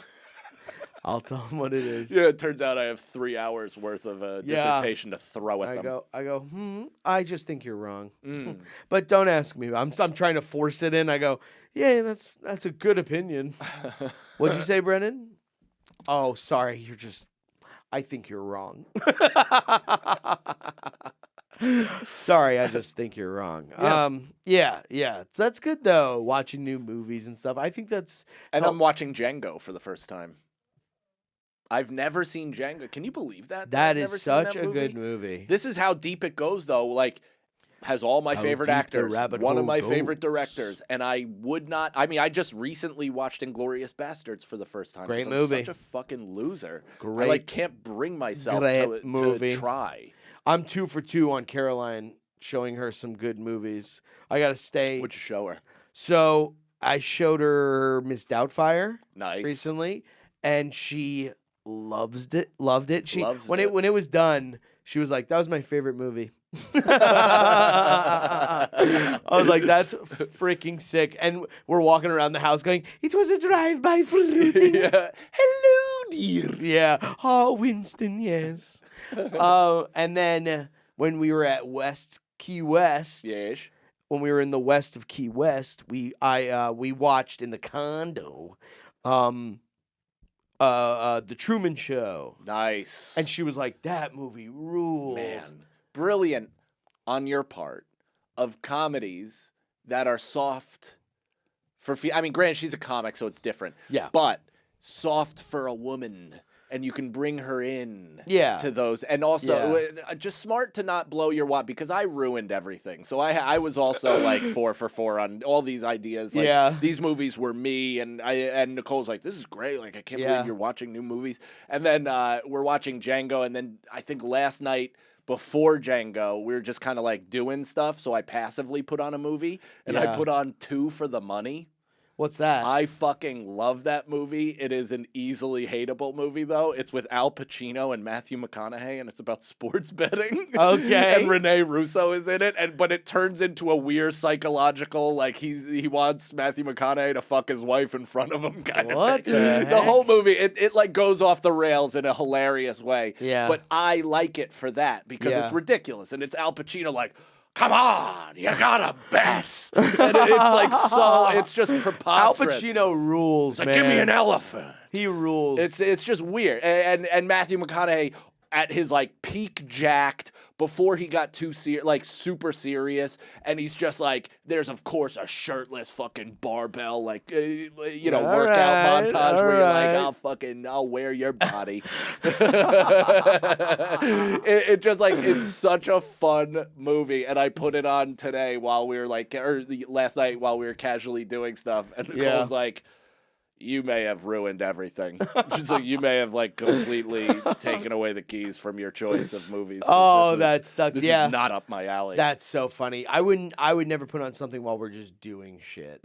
I'll tell them what it is." Yeah, it turns out I have 3 hours worth of dissertation to throw at them. I go, I just think you're wrong. But don't ask me. I'm trying to force it in. I go, yeah, that's a good opinion. What'd you say, Brennan? Oh, sorry. I think you're wrong. Sorry, I just think you're wrong. Yeah. So that's good, though, watching new movies and stuff. I think that's... And I'm watching Django for the first time. I've never seen Django. Can you believe that? That is such a good movie. This is how deep it goes, though. Like, has all my favorite actors, one of my favorite directors, and I would not... I mean, I just recently watched Inglourious Bastards for the first time. Great 'cause movie. I'm such a fucking loser. Great. I can't bring myself to try. I'm 2 for 2 on Caroline, showing her some good movies. I got to stay... What'd you show her? So, I showed her Miss Doubtfire recently, and she... loved it. When it was done, she was like, "That was my favorite movie." I was like, "That's freaking sick." And we're walking around the house going, "It was a drive-by fluting." Hello, dear. Yeah. Oh, Winston, yes. And then when we were at Key West, when we were in the west of Key West, we watched in the condo. The Truman Show. Nice. And she was like, "That movie ruled." Man, brilliant on your part of comedies that are soft for I mean, granted, she's a comic, so it's different. Yeah. But soft for a woman, and you can bring her in to those. And also, just smart to not blow your wad, because I ruined everything. So I was also like 4 for 4 on all these ideas. Like, these movies were me, and Nicole's like, "This is great. Like, I can't believe you're watching new movies." And then we're watching Django, and then I think last night before Django, we were just kind of like doing stuff. So I passively put on a movie, and I put on 2 for the Money. What's that? I fucking love that movie. It is an easily hateable movie, though. It's with Al Pacino and Matthew McConaughey, and it's about sports betting. Okay. And Rene Russo is in it, but it turns into a weird psychological, like he wants Matthew McConaughey to fuck his wife in front of him kind of thing. The heck? The whole movie, it like goes off the rails in a hilarious way. Yeah. But I like it for that, because it's ridiculous, and it's Al Pacino like, "Come on, you gotta bet." And it's like it's just preposterous. Al Pacino rules, It's like, man. "Give me an elephant." He rules. It's just weird. And Matthew McConaughey at his like peak jacked before he got too super serious, and he's just like, there's of course a shirtless fucking barbell workout montage where you're like, I'll wear your body. it just like, it's such a fun movie, and I put it on today while we were last night while we were casually doing stuff, and Nicole's like, you may have ruined everything. So you may have like completely taken away the keys from your choice of movies. That sucks. This Yeah. is not up my alley. That's so funny. I would never put on something while we're just doing shit.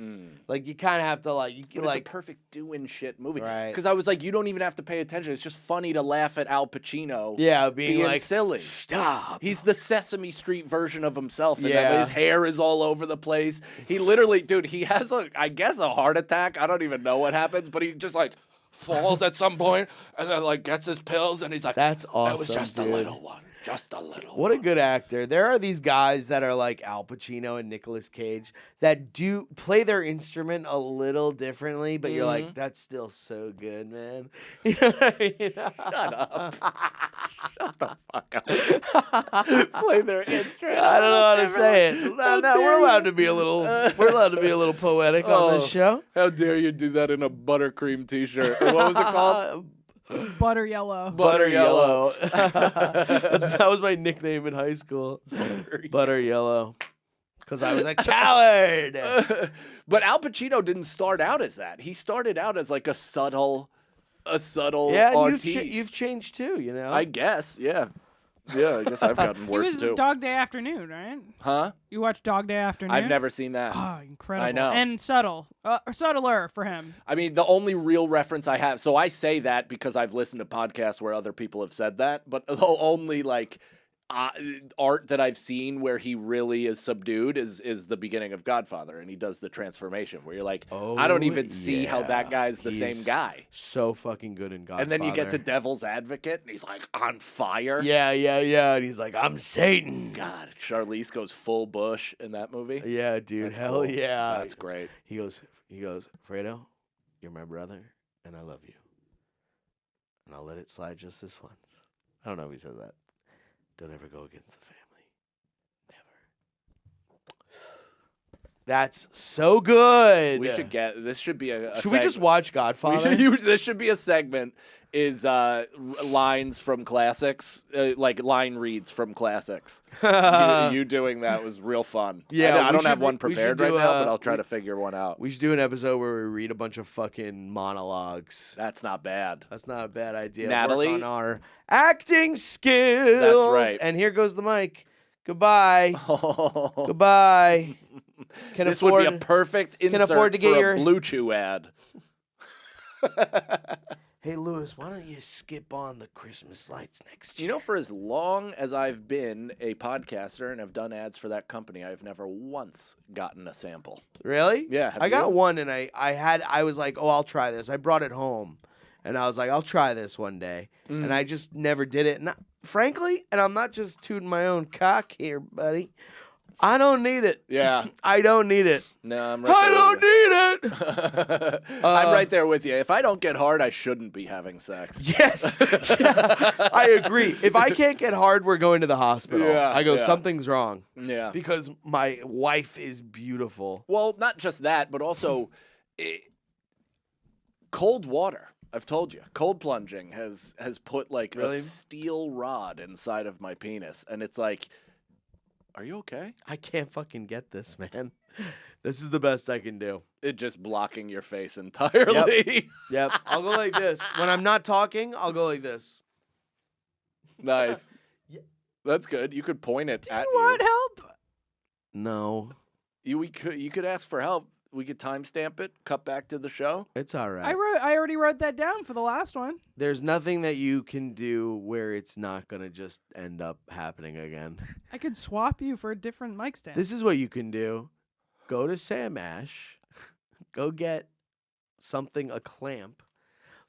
Like you kind of have to like But it's a perfect doing shit movie. Right. Because I was like, you don't even have to pay attention. It's just funny to laugh at Al Pacino. Yeah, being like silly. Stop. He's the Sesame Street version of himself. And Yeah. his hair is all over the place. He literally, dude, he has I guess a heart attack. I don't even know what happens, but he just like falls at some point and then like gets his pills and he's like, That's awesome. It was just dude. a little one. Just a little What a good actor. There are these guys that are like Al Pacino and Nicolas Cage that do play their instrument a little differently, but you're like, that's still so good, man. You know what I mean? Shut up. Shut the fuck up. Play their instrument. I don't know how to say it. No, we're allowed to be a little poetic on this show. How dare you do that in a buttercream t-shirt? What was it called? Butter yellow. Butter Yellow. That was my nickname in high school. Butter Yellow. Because I was a coward. But Al Pacino didn't start out as that. He started out as like a subtle Yeah, and artiste. you've changed too, you know? I guess, yeah. Yeah, I guess I've gotten He worse was too. Dog Day Afternoon, right? Huh? You watched Dog Day Afternoon? I've never seen that. Oh, incredible. I know. And subtler for him. I mean, the only real reference I have, so I say that because I've listened to podcasts where other people have said that, but the only like art that I've seen where he really is subdued is the beginning of Godfather, and he does the transformation where you're like, I don't even see how that guy's the same guy. So fucking good in Godfather. And then you get to Devil's Advocate, and he's like on fire. Yeah, and he's like, I'm Satan. God, Charlize goes full Bush in that movie. Yeah, dude, That's hell cool. yeah. That's great. He goes, Fredo, you're my brother, and I love you. And I'll let it slide just this once. I don't know if he says that. Don't ever go against the family. Never. That's so good. We should get this. Should be a. Should we just watch Godfather? This should be a segment. Is lines from classics, like line reads from classics. you doing that was real fun. Yeah, I we don't should have one we should prepared do right now, but a- I'll try to figure one out. We should do an episode where we read a bunch of fucking monologues. That's not bad. That's not a bad idea. Natalie? Work on our acting skills. That's right. And here goes the mic. Goodbye. Goodbye. This would be a perfect insert afford to get for your- a Blue Chew ad. Hey, Lewis, why don't you skip on the Christmas lights next year? You know, for as long as I've been a podcaster and have done ads for that company, I've never once gotten a sample. Really? Yeah, have I got you? one, and I was like, oh, I'll try this. I brought it home, and I was like, I'll try this one day. And I just never did it. And frankly, and I'm not just tooting my own cock here, buddy, I don't need it. Yeah. I don't need it. No, I'm right there. I don't need it. I'm right there with you. If I don't get hard, I shouldn't be having sex. Yes. Yeah, I agree. If I can't get hard, we're going to the hospital. Yeah, I go, yeah. something's wrong. Yeah. Because my wife is beautiful. Well, not just that, but also cold water. I've told you, cold plunging has put like Really? a steel rod inside of my penis, and it's like, are you okay? I can't fucking get this, man. This is the best I can do. It just blocking your face entirely. Yep. I'll go like this. When I'm not talking, I'll go like this. Nice. Yeah. That's good. You could point it at You want help? No. you could ask for help. We could timestamp it, cut back to the show. It's all right. I already wrote that down for the last one. There's nothing that you can do where it's not going to just end up happening again. I could swap you for a different mic stand. This is what you can do. Go to Sam Ash. Go get something, a clamp.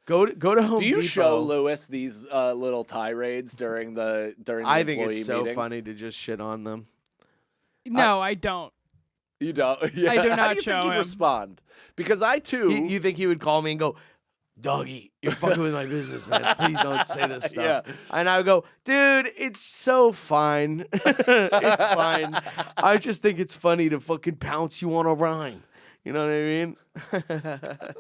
Go to Home Do you Depot. show Lewis these little tirades during the I think employee it's so meetings? funny to just shit on them. No, I don't. You don't. Yeah. I do How not do you show think he'd him. respond? Because I too. You think he would call me and go, Doggy, you're fucking with my business, man. Please don't say this stuff. Yeah. And I would go, dude, it's so fine. It's fine. I just think it's funny to fucking pounce you on a rhyme. You know what I mean?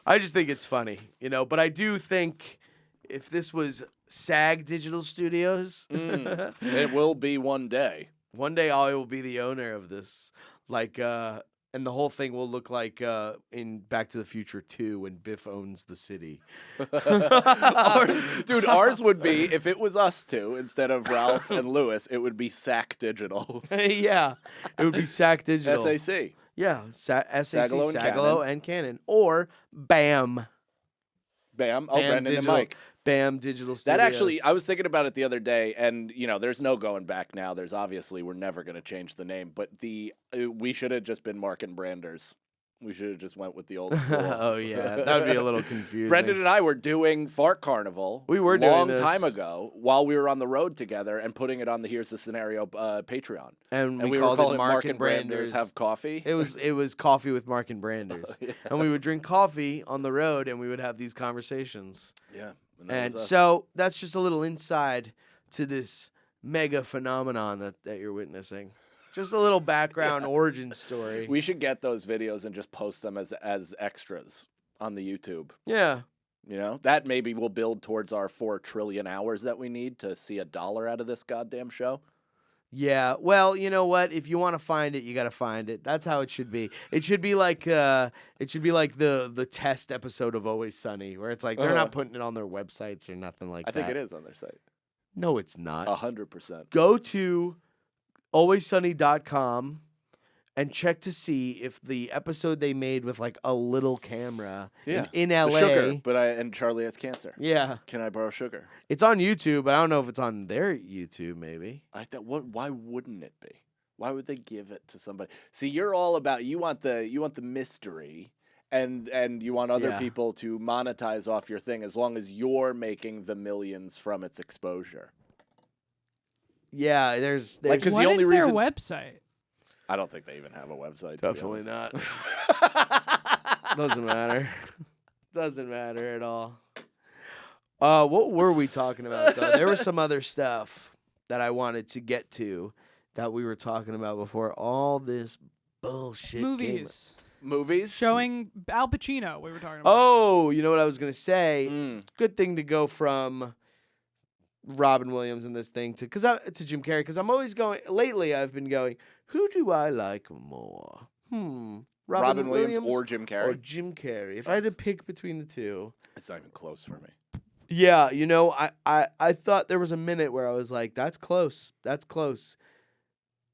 I just think it's funny, But I do think if this was SAG Digital Studios, It will be one day. one day I will be the owner of this. Like And the whole thing will look like in Back to the Future 2 when Biff owns the city. Ours would be, if it was us two instead of Ralph and Lewis, it would be SAC Digital. Yeah, it would be SAC Digital. SAC. Yeah, SAC, Sagalow and Sagalow and Cannon. Or BAM. Bam. Oh, Bam Brendan Digital, and Mike. BAM Digital Studios. That actually, I was thinking about it the other day, and there's no going back now. There's obviously we're never going to change the name, but we should have just been Mark and Branders. We should have just went with the old school. Oh yeah, that would be a little confusing. Brendan and I were doing Fart Carnival. We were doing long this. time ago while we were on the road together and putting it on the Here's the Scenario Patreon. And we were were calling calling it Mark and Branders have coffee. It was coffee with Mark and Branders, and we would drink coffee on the road, and we would have these conversations. Yeah, And so that's just a little inside to this mega phenomenon that you're witnessing. Just a little background origin story. We should get those videos and just post them as extras on the YouTube. Yeah. That maybe will build towards our 4 trillion hours that we need to see $1 out of this goddamn show. Yeah. Well, you know what? If you want to find it, you got to find it. That's how it should be. It should be like the test episode of Always Sunny, where it's like they're not putting it on their websites or nothing like that. I think it is on their site. No, it's not. 100%. Go to alwayssunny.com and check to see if the episode they made with like a little camera in LA. The sugar, and Charlie has cancer. Yeah. Can I borrow sugar? It's on YouTube, but I don't know if it's on their YouTube maybe. I thought why wouldn't it be? Why would they give it to somebody? See, you're all about you want the mystery and you want other people to monetize off your thing as long as you're making the millions from its exposure. Yeah, there's like, 'cause what the only is their reason website? I don't think they even have a website. Definitely not. Doesn't matter. Doesn't matter at all. What were we talking about though? There was some other stuff that I wanted to get to that we were talking about before all this bullshit. Movies showing Al Pacino. We were talking about. Oh, you know what I was gonna say? Good thing to go from Robin Williams in this thing to Jim Carrey, because I'm always going. Lately, I've been going. Who do I like more? Robin Williams or Jim Carrey? Or Jim Carrey. If I had to pick between the two, it's not even close for me. Yeah, I thought there was a minute where I was like, "That's close. That's close."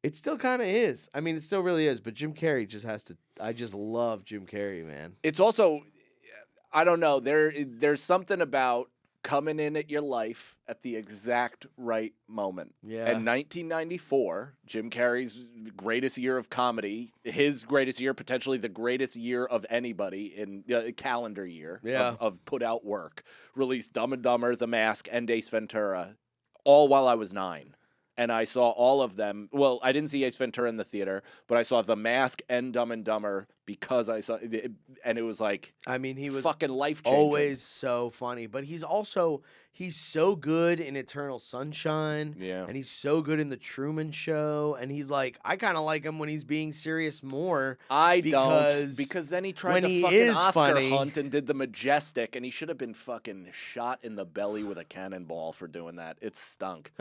It still kind of is. I mean, it still really is. But Jim Carrey just has to. I just love Jim Carrey, man. It's also, I don't know. There's something about coming in at your life at the exact right moment. Yeah. And 1994, Jim Carrey's greatest year of comedy, his greatest year, potentially the greatest year of anybody in calendar year of put out work, released Dumb and Dumber, The Mask, and Ace Ventura, all while I was 9. And I saw all of them. Well, I didn't see Ace Ventura in the theater, but I saw The Mask and Dumb and Dumber because I saw it, and it was like, I mean, he was fucking life-changing. Always so funny, but he's so good in Eternal Sunshine. Yeah. And he's so good in The Truman Show. And he's like, I kind of like him when he's being serious more. I don't, because then he tried to fucking Oscar hunt and did The Majestic, and he should have been fucking shot in the belly with a cannonball for doing that. It stunk.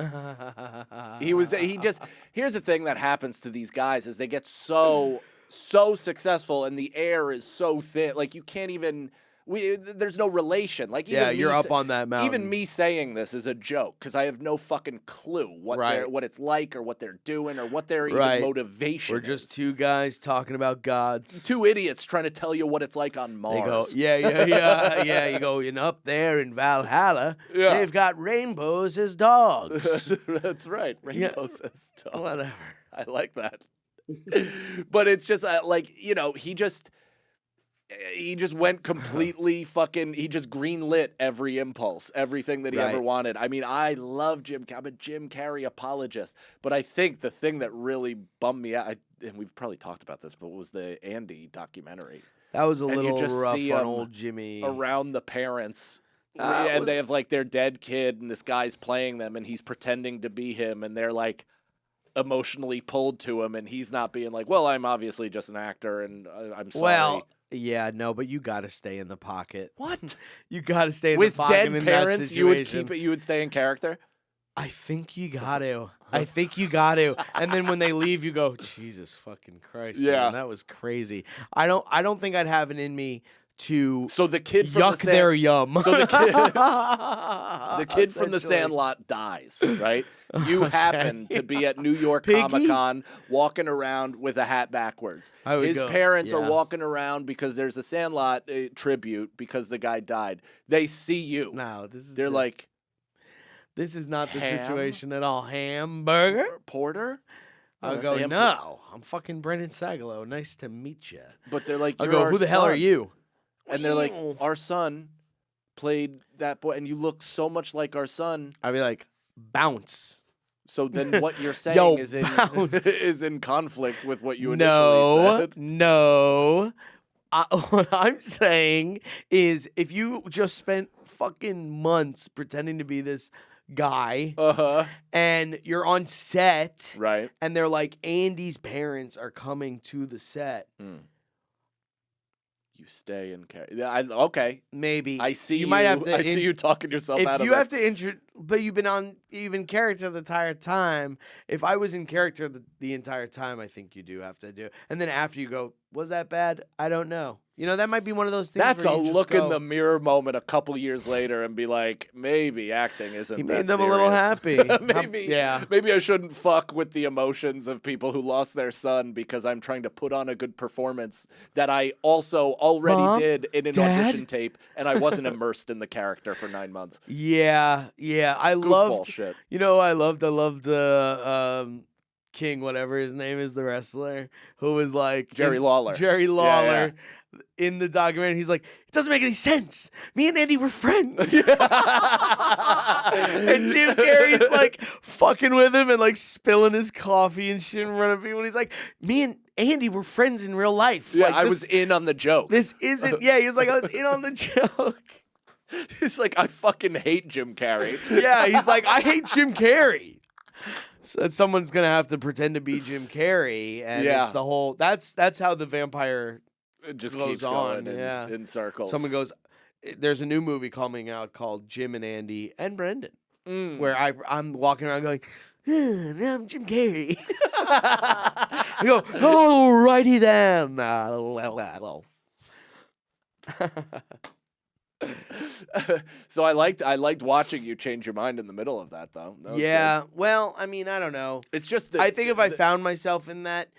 Here's the thing that happens to these guys is they get so successful and the air is so thin, like you can't even. There's no relation. Like, even you're up on that mountain. Even me saying this is a joke because I have no fucking clue what it's like or what they're doing or what their even motivation. We're just two guys talking about gods. Two idiots trying to tell you what it's like on Mars. They go, yeah. You go, up there in Valhalla, they've got rainbows as dogs. That's right, rainbows as dogs. Whatever. I like that. But it's just he just went completely he just greenlit every impulse, everything that he ever wanted. I mean, I love Jim Carrey. I'm a Jim Carrey apologist. But I think the thing that really bummed me out, and we've probably talked about this, but was the Andy documentary. That was a little rough on old Jimmy. Around the parents. And they have like their dead kid, and this guy's playing them, and he's pretending to be him, and they're like emotionally pulled to him, and he's not being like, well, I'm obviously just an actor, and I'm sorry. Well, yeah, no, but you got to stay in the pocket. What? You got to stay in with the pocket dead in parents. that You would situation. keep it. You would stay in character. I think you got to. I think you got to. And then when they leave, you go, Jesus fucking Christ. Yeah. Man, that was crazy. I don't think I'd have it in me to So the kid from yuck their yum. So the kid from the Sandlot dies, right? You happen to be at New York Piggy? Comic-Con walking around with a hat backwards. I would His go, parents are yeah. walking around because there's a Sandlot tribute because the guy died. They see you. No, this is They're like, this is not the Ham? situation at all. Hamburger? Porter? I'll No, go, that's Ham- no, I'm fucking Brendan Sagalow. Nice to meet you. But they're like, I'll you're go, our who the hell are son." you? And they're like, Wow. our son played that boy, and you look so much like our son. I'd be like, bounce. So then what you're saying Yo, is in bounce. is in conflict with what you initially No, said. no. What I'm saying is if you just spent fucking months pretending to be this guy Uh-huh. and you're on set Right. and they're like, Andy's parents are coming to the set, You stay in character. Yeah, okay. maybe. I see you. might have to I see you talking yourself If out of you it. have to but you've been character the entire time. If I was in character the entire time, I think you do have to do it. And then after you go, was that bad? I don't know. You know, that might be one of those things. That's where a you just look go, in the mirror moment a couple years later and be like, maybe acting isn't He that made them a little serious. happy. maybe, Yeah. maybe I shouldn't fuck with the emotions of people who lost their son because I'm trying to put on a good performance that I also already Mom? did in an Dad? audition tape, and I wasn't immersed in the character for 9 months. Yeah. I Goofball loved. shit. You know, I loved King, whatever his name is, the wrestler, who was like Jerry Lawler. Jerry Yeah, Lawler. In the documentary, he's like, it doesn't make any sense. Me and Andy were friends. and Jim Carrey's like fucking with him and like spilling his coffee and shit in front of people. And he's like, me and Andy were friends in real life. Yeah, Like, I this- was in on the joke. This isn't. Yeah, he was like, I was in on the joke. He's like, I fucking hate Jim Carrey. Yeah, he's like, I hate Jim Carrey. So someone's gonna have to pretend to be Jim Carrey, and Yeah. it's the whole. That's how the vampire. It just Goes keeps going on, in, yeah. in circles. Someone goes, there's a new movie coming out called Jim and Andy and Brendan, Mm. where I'm walking around going, I'm Jim Carrey. I go, alrighty then. So I liked watching you change your mind in the middle of that, though. That was Yeah, good. well, I mean, I don't know. It's just that I think if I found myself in that,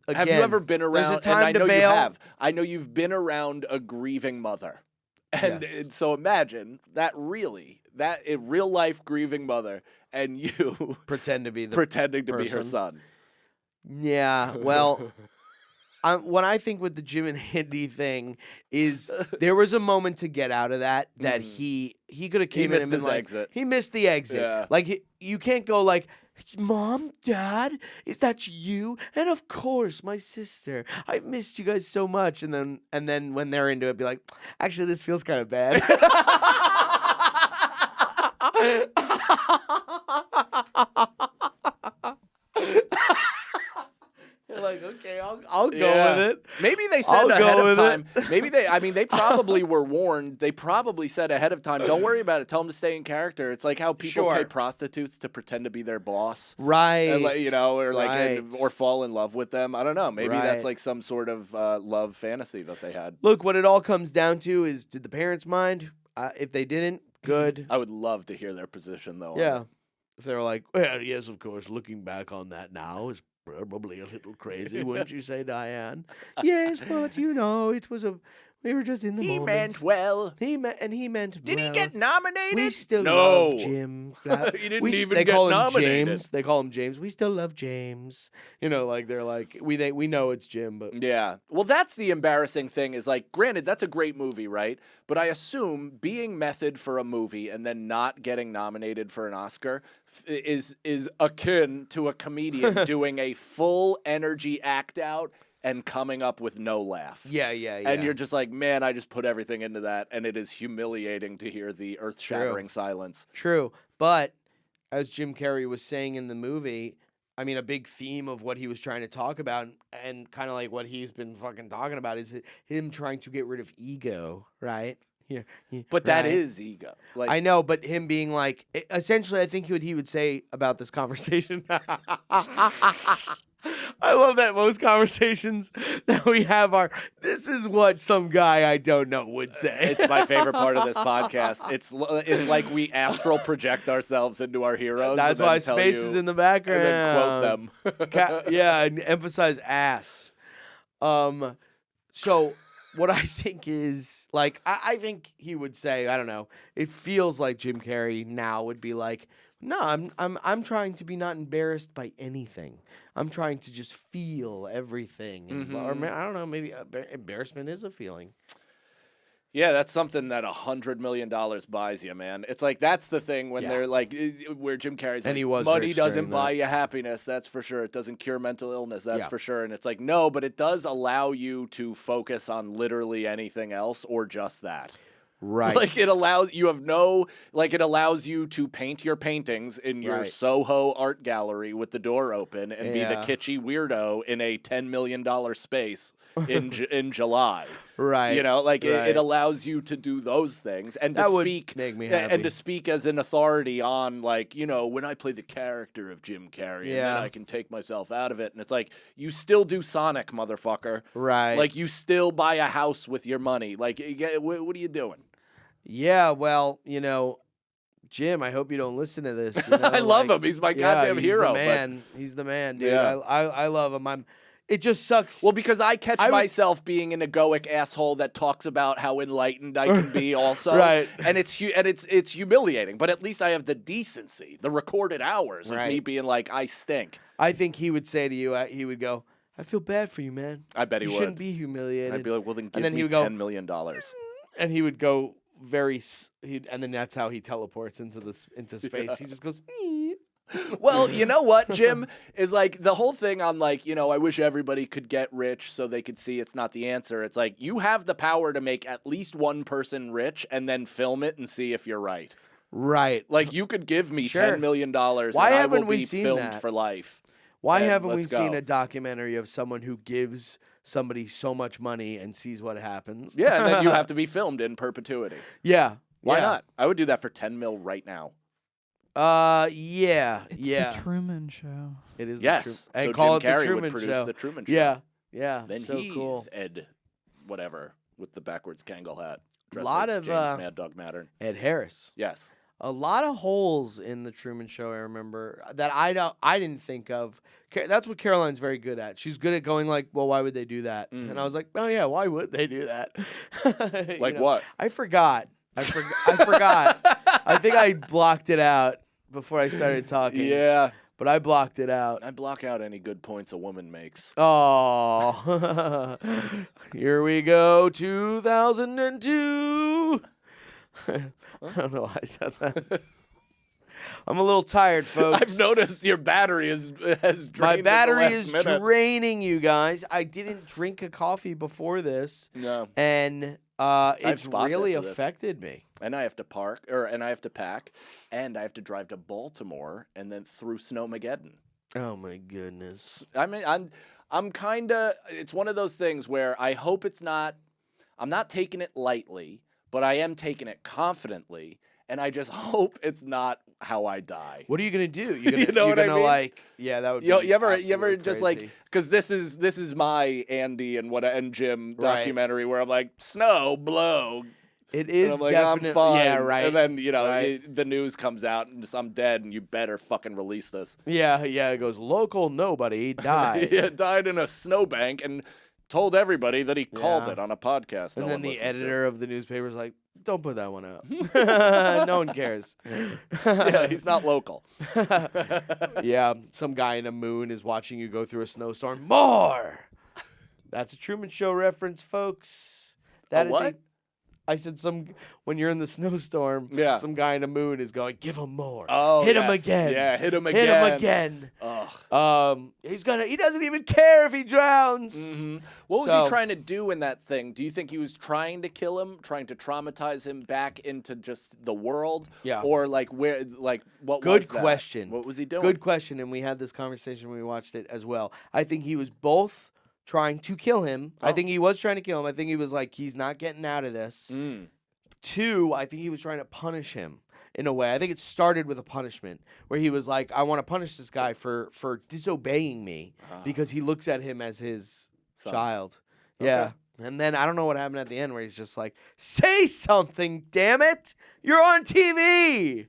have you again, ever been there's around? a time and I to know bail. you have. I know you've been around a grieving mother, and Yes. so imagine that a real life grieving mother, and you Pretend to be the pretending to be her person. son. Yeah, well, what I think with the Jim and Andy thing is there was a moment to get out of that he could have came in missed and been his like, exit. he missed the exit. Yeah. Like you can't go like, Mom, Dad, is that you? And of course, my sister. I've missed you guys so much. And then when they're into it, be like, actually, this feels kind of bad. You're like, okay, I'll go with it. Maybe they I'll said ahead go of with time. it. Maybe they probably were warned. They probably said ahead of time, don't worry about it. Tell them to stay in character. It's like how people pay Sure. prostitutes to pretend to be their boss. Right. And, like, or like Right. or fall in love with them. I don't know. Maybe that's Right. like some sort of love fantasy that they had. Look, what it all comes down to is, did the parents mind? If they didn't, good. I would love to hear their position though. on Yeah. it. If they were like, well, yes, of course, looking back on that now is probably a little crazy, wouldn't you say, Diane? Yes, but we were just in the He moment. meant well. He meant Did he well. get nominated? We still No. love Jim. He didn't even they get call him nominated. James. They call him James. We still love James. You know, like they're like we know it's Jim, but Yeah. Well, that's the embarrassing thing is like, granted, that's a great movie, right? But I assume being method for a movie and then not getting nominated for an Oscar is akin to a comedian doing a full energy act out and coming up with no laugh. yeah. And you're just like, man, I just put everything into that, and it is humiliating to hear the earth-shattering silence. True, but as Jim Carrey was saying in the movie, I mean, a big theme of what he was trying to talk about, and kind of like what he's been fucking talking about, is him trying to get rid of ego, right? But that right? is ego. Like I know, but him being like, essentially, I think what he would say about this conversation. I love that most conversations that we have are, this is what some guy I don't know would say. It's my favorite part of this podcast. It's like we astral project ourselves into our heroes. That's why Space is in the background. And then quote them. Yeah, and emphasize ass. So what I think is, like, I think he would say, I don't know, it feels like Jim Carrey now would be like, no, I'm trying to be not embarrassed by anything. I'm trying to just feel everything. Or I don't know, maybe embarrassment is a feeling. Yeah, that's something that $100 million buys you, man. It's like that's the thing when they're like, where Jim Carrey's And like, he was money rich doesn't during buy that. you happiness, that's for sure. It doesn't cure mental illness, that's Yeah. for sure. And it's like, no, but it does allow you to focus on literally anything else or just that. Right. Like it allows it allows you to paint your paintings in your Right. Soho art gallery with the door open and be the Yeah. kitschy weirdo in a $10 million space in July. Right. You know, like right. it allows you to do those things and That to would speak make me and happy. to speak as an authority on, like, you know, when I play the character of Jim Carrey and Yeah. then I can take myself out of it. And it's like, you still do Sonic, motherfucker. Right. Like you still buy a house with your money. Like what are you doing? Yeah, well, you know, Jim, I hope you don't listen to this. You know, I love like, him. He's my yeah, goddamn he's hero. The but- man. He's the man, dude. Yeah. I love him. It just sucks. Well, because I catch I would- myself being an egoic asshole that talks about how enlightened I can be, also, Right. And it's humiliating. But at least I have the decency, the recorded hours of me Right. being like, I stink. I think he would say to you, he would go, I feel bad for you, man. I bet he You would. shouldn't be humiliated. And I'd be like, well, then give then me he would go, $10 million. and he would go and then that's how he teleports into space. Yeah. He just goes, Well, you know what, Jim, is like the whole thing on like, you know, I wish everybody could get rich so they could see it's not the answer. It's like you have the power to make at least one person rich and then film it and see if you're right. right. Like you could give me Sure. $10 million Why and I haven't will we be seen filmed that? for life. Why And haven't we let's seen go. a documentary of someone who gives somebody so much money and sees what happens? Yeah, and then you have to be filmed in perpetuity. Yeah. Why yeah. not? I would do that for 10 mil right now. Yeah. It's yeah. the Truman Show. It is. Yes. The and so call Jim it Carrey the Truman would produce Show. the Truman Show. Yeah. Yeah. Then so he's cool. Ed, whatever, with the backwards Kangol hat. dressed Lot like of, James Mad Dog Mattern. Ed Harris. Yes. A lot of holes in the Truman Show. I remember that I didn't think of. That's what Caroline's very good at. She's good at going like, well, why would they do that? And I was like, oh yeah, why would they do that? You Like know, what? I forgot. I forgot. I think I blocked it out before I started talking. Yeah. But I blocked it out. I block out any good points a woman makes. Oh, here we go, 2002. I don't know why I said that. I'm a little tired, folks. I've noticed your battery has drained. My in the battery last is minute. draining, you guys. I didn't drink a coffee before this, No. and it's spots really after this. affected me. And I have to and I have to pack, and I have to drive to Baltimore and then through Snowmageddon. Oh my goodness. I mean, I'm kind of. It's one of those things where I hope it's not. I'm not taking it lightly, but I am taking it confidently, and I just hope it's not how I die. What are you gonna do? You're gonna, You know you're what I gonna mean? like, yeah, that would. You be ever absolutely just crazy. like, because this is my Andy and Jim Right. documentary where I'm like, snow blow. It And is I'm like, definitely I'm fine. yeah, right. And then, you know, Right. the news comes out and I'm dead and you better fucking release this. Yeah, it goes local nobody died. He died in a snowbank and told everybody that he called Yeah. it on a podcast. And no then one the listens to. editor of the newspaper's like, don't put that one up. No one cares. Yeah, he's not local. Yeah, some guy in a moon is watching you go through a snowstorm. More! That's a Truman Show reference, folks. That is what? I said when you're in the snowstorm, Yeah. some guy in a moon is going, give him more. Oh, hit him yes. again. Yeah, hit him Hit him again. again. Ugh. He doesn't even care if he drowns. Mm-hmm. What was he trying to do in that thing? Do you think he was trying to kill him, trying to traumatize him back into just the world? Yeah. Or what Good was that? question. What was he doing? Good question, and we had this conversation when we watched it as well. I think he was both trying to kill him. I Oh. think he was trying to kill him. I think he was like, he's not getting out of this. Mm. 2, I think he was trying to punish him in a way. I think it started with a punishment where he was like, I want to punish this guy for disobeying me because he looks at him as his child. Okay. Yeah. And then I don't know what happened at the end where he's just like, say something, damn it. You're on TV.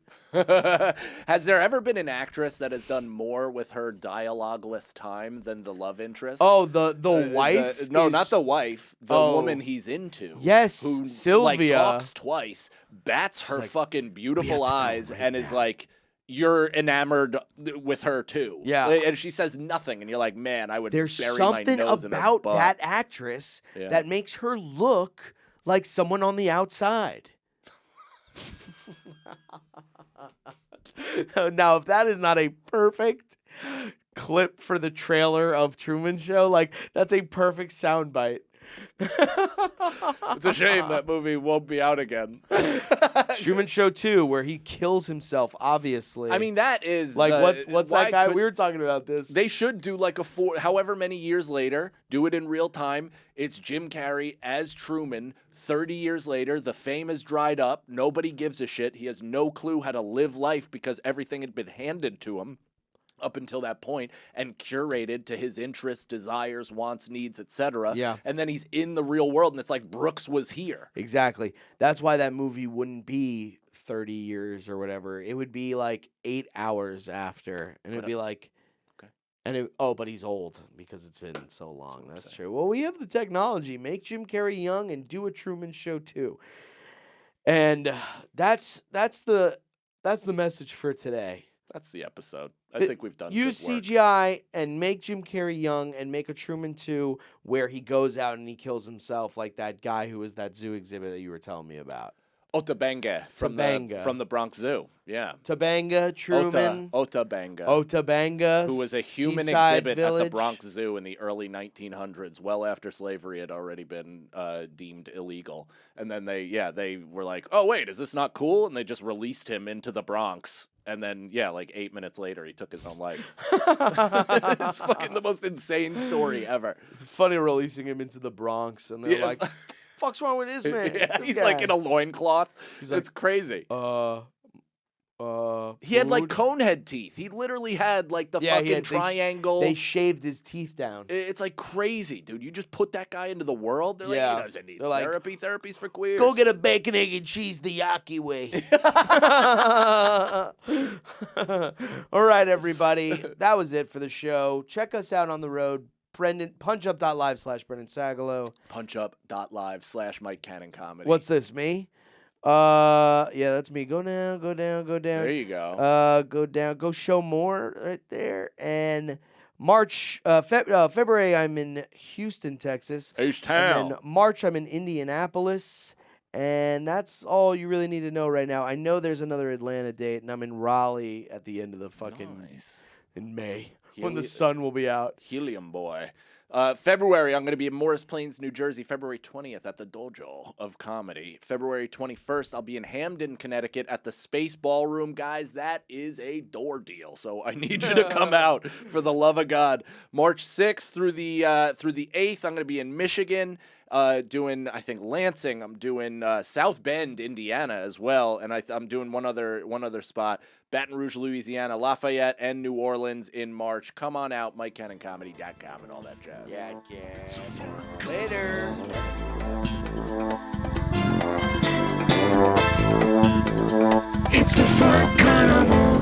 Has there ever been an actress that has done more with her dialogueless time than the love interest? Oh, the wife? No, not the wife. The woman he's into. Yes, who Sylvia. Like, talks twice, bats her fucking beautiful eyes, and is like, you're enamored with her too. Yeah. And she says nothing, and you're like, man, I would There's bury something my nose in her about butt. that actress that makes her look like someone on the outside. Now, if that is not a perfect clip for the trailer of Truman Show, like, that's a perfect soundbite. It's a shame that movie won't be out again. Truman Show 2, where he kills himself, obviously. I mean, that is like, what's that guy? We were talking about this. They should do like however many years later, do it in real time. It's Jim Carrey as Truman. 30 years later, the fame has dried up. Nobody gives a shit. He has no clue how to live life because everything had been handed to him up until that point and curated to his interests, desires, wants, needs, etc. Yeah. And then he's in the real world, and it's like Brooks was here. Exactly. That's why that movie wouldn't be 30 years or whatever. It would be like 8 hours after. And it'd be like, but he's old because it's been so long. That's true. Well, we have the technology. Make Jim Carrey young and do a Truman Show too. And that's the message for today. That's the episode. I think we've done Use good work. CGI and make Jim Carrey young and make a Truman 2 where he goes out and he kills himself like that guy who was that zoo exhibit that you were telling me about. Otabanga from the Bronx Zoo. Yeah. Tabanga, Truman. Otabanga. Who was a human Seaside exhibit Village. at the Bronx Zoo in the early 1900s, well after slavery had already been deemed illegal. And then they were like, oh, wait, is this not cool? And they just released him into the Bronx. And then, like 8 minutes later, he took his own life. It's fucking the most insane story ever. It's funny releasing him into the Bronx. And they're like, fuck's wrong with this man? Yeah, This he's guy. like in a loincloth. He's It's crazy. He had like food? conehead teeth. He literally had like the fucking triangle. They shaved his teeth down. It's like crazy, dude. You just put that guy into the world. They're like, he doesn't need They're like, therapy. Therapy's for queers. Go get a bacon, egg, and cheese the Yaki way. All right, everybody. That was it for the show. Check us out on the road. Punchup.live/Brendan Sagalow. Punchup.live/Mike Cannon Comedy. What's this, me? Yeah, that's me. Go down. There you go. Go down. Go show more right there. And February, I'm in Houston, Texas. H-Town. And then March, I'm in Indianapolis. And that's all you really need to know right now. I know there's another Atlanta date, and I'm in Raleigh at the end of the fucking in May when the sun will be out. Helium Boy. February, I'm going to be in Morris Plains, New Jersey, February 20th at the Dojo of Comedy. February 21st, I'll be in Hamden, Connecticut at the Space Ballroom. Guys, that is a door deal, so I need you to come out for the love of God. March 6th through the 8th, I'm going to be in Michigan. Doing, I think, Lansing. I'm doing South Bend, Indiana as well, and I'm doing one other spot, Baton Rouge, Louisiana, Lafayette, and New Orleans in March. Come on out, MikeCannonComedy.com and all that jazz. Yeah, later. It's a Fart Carnival.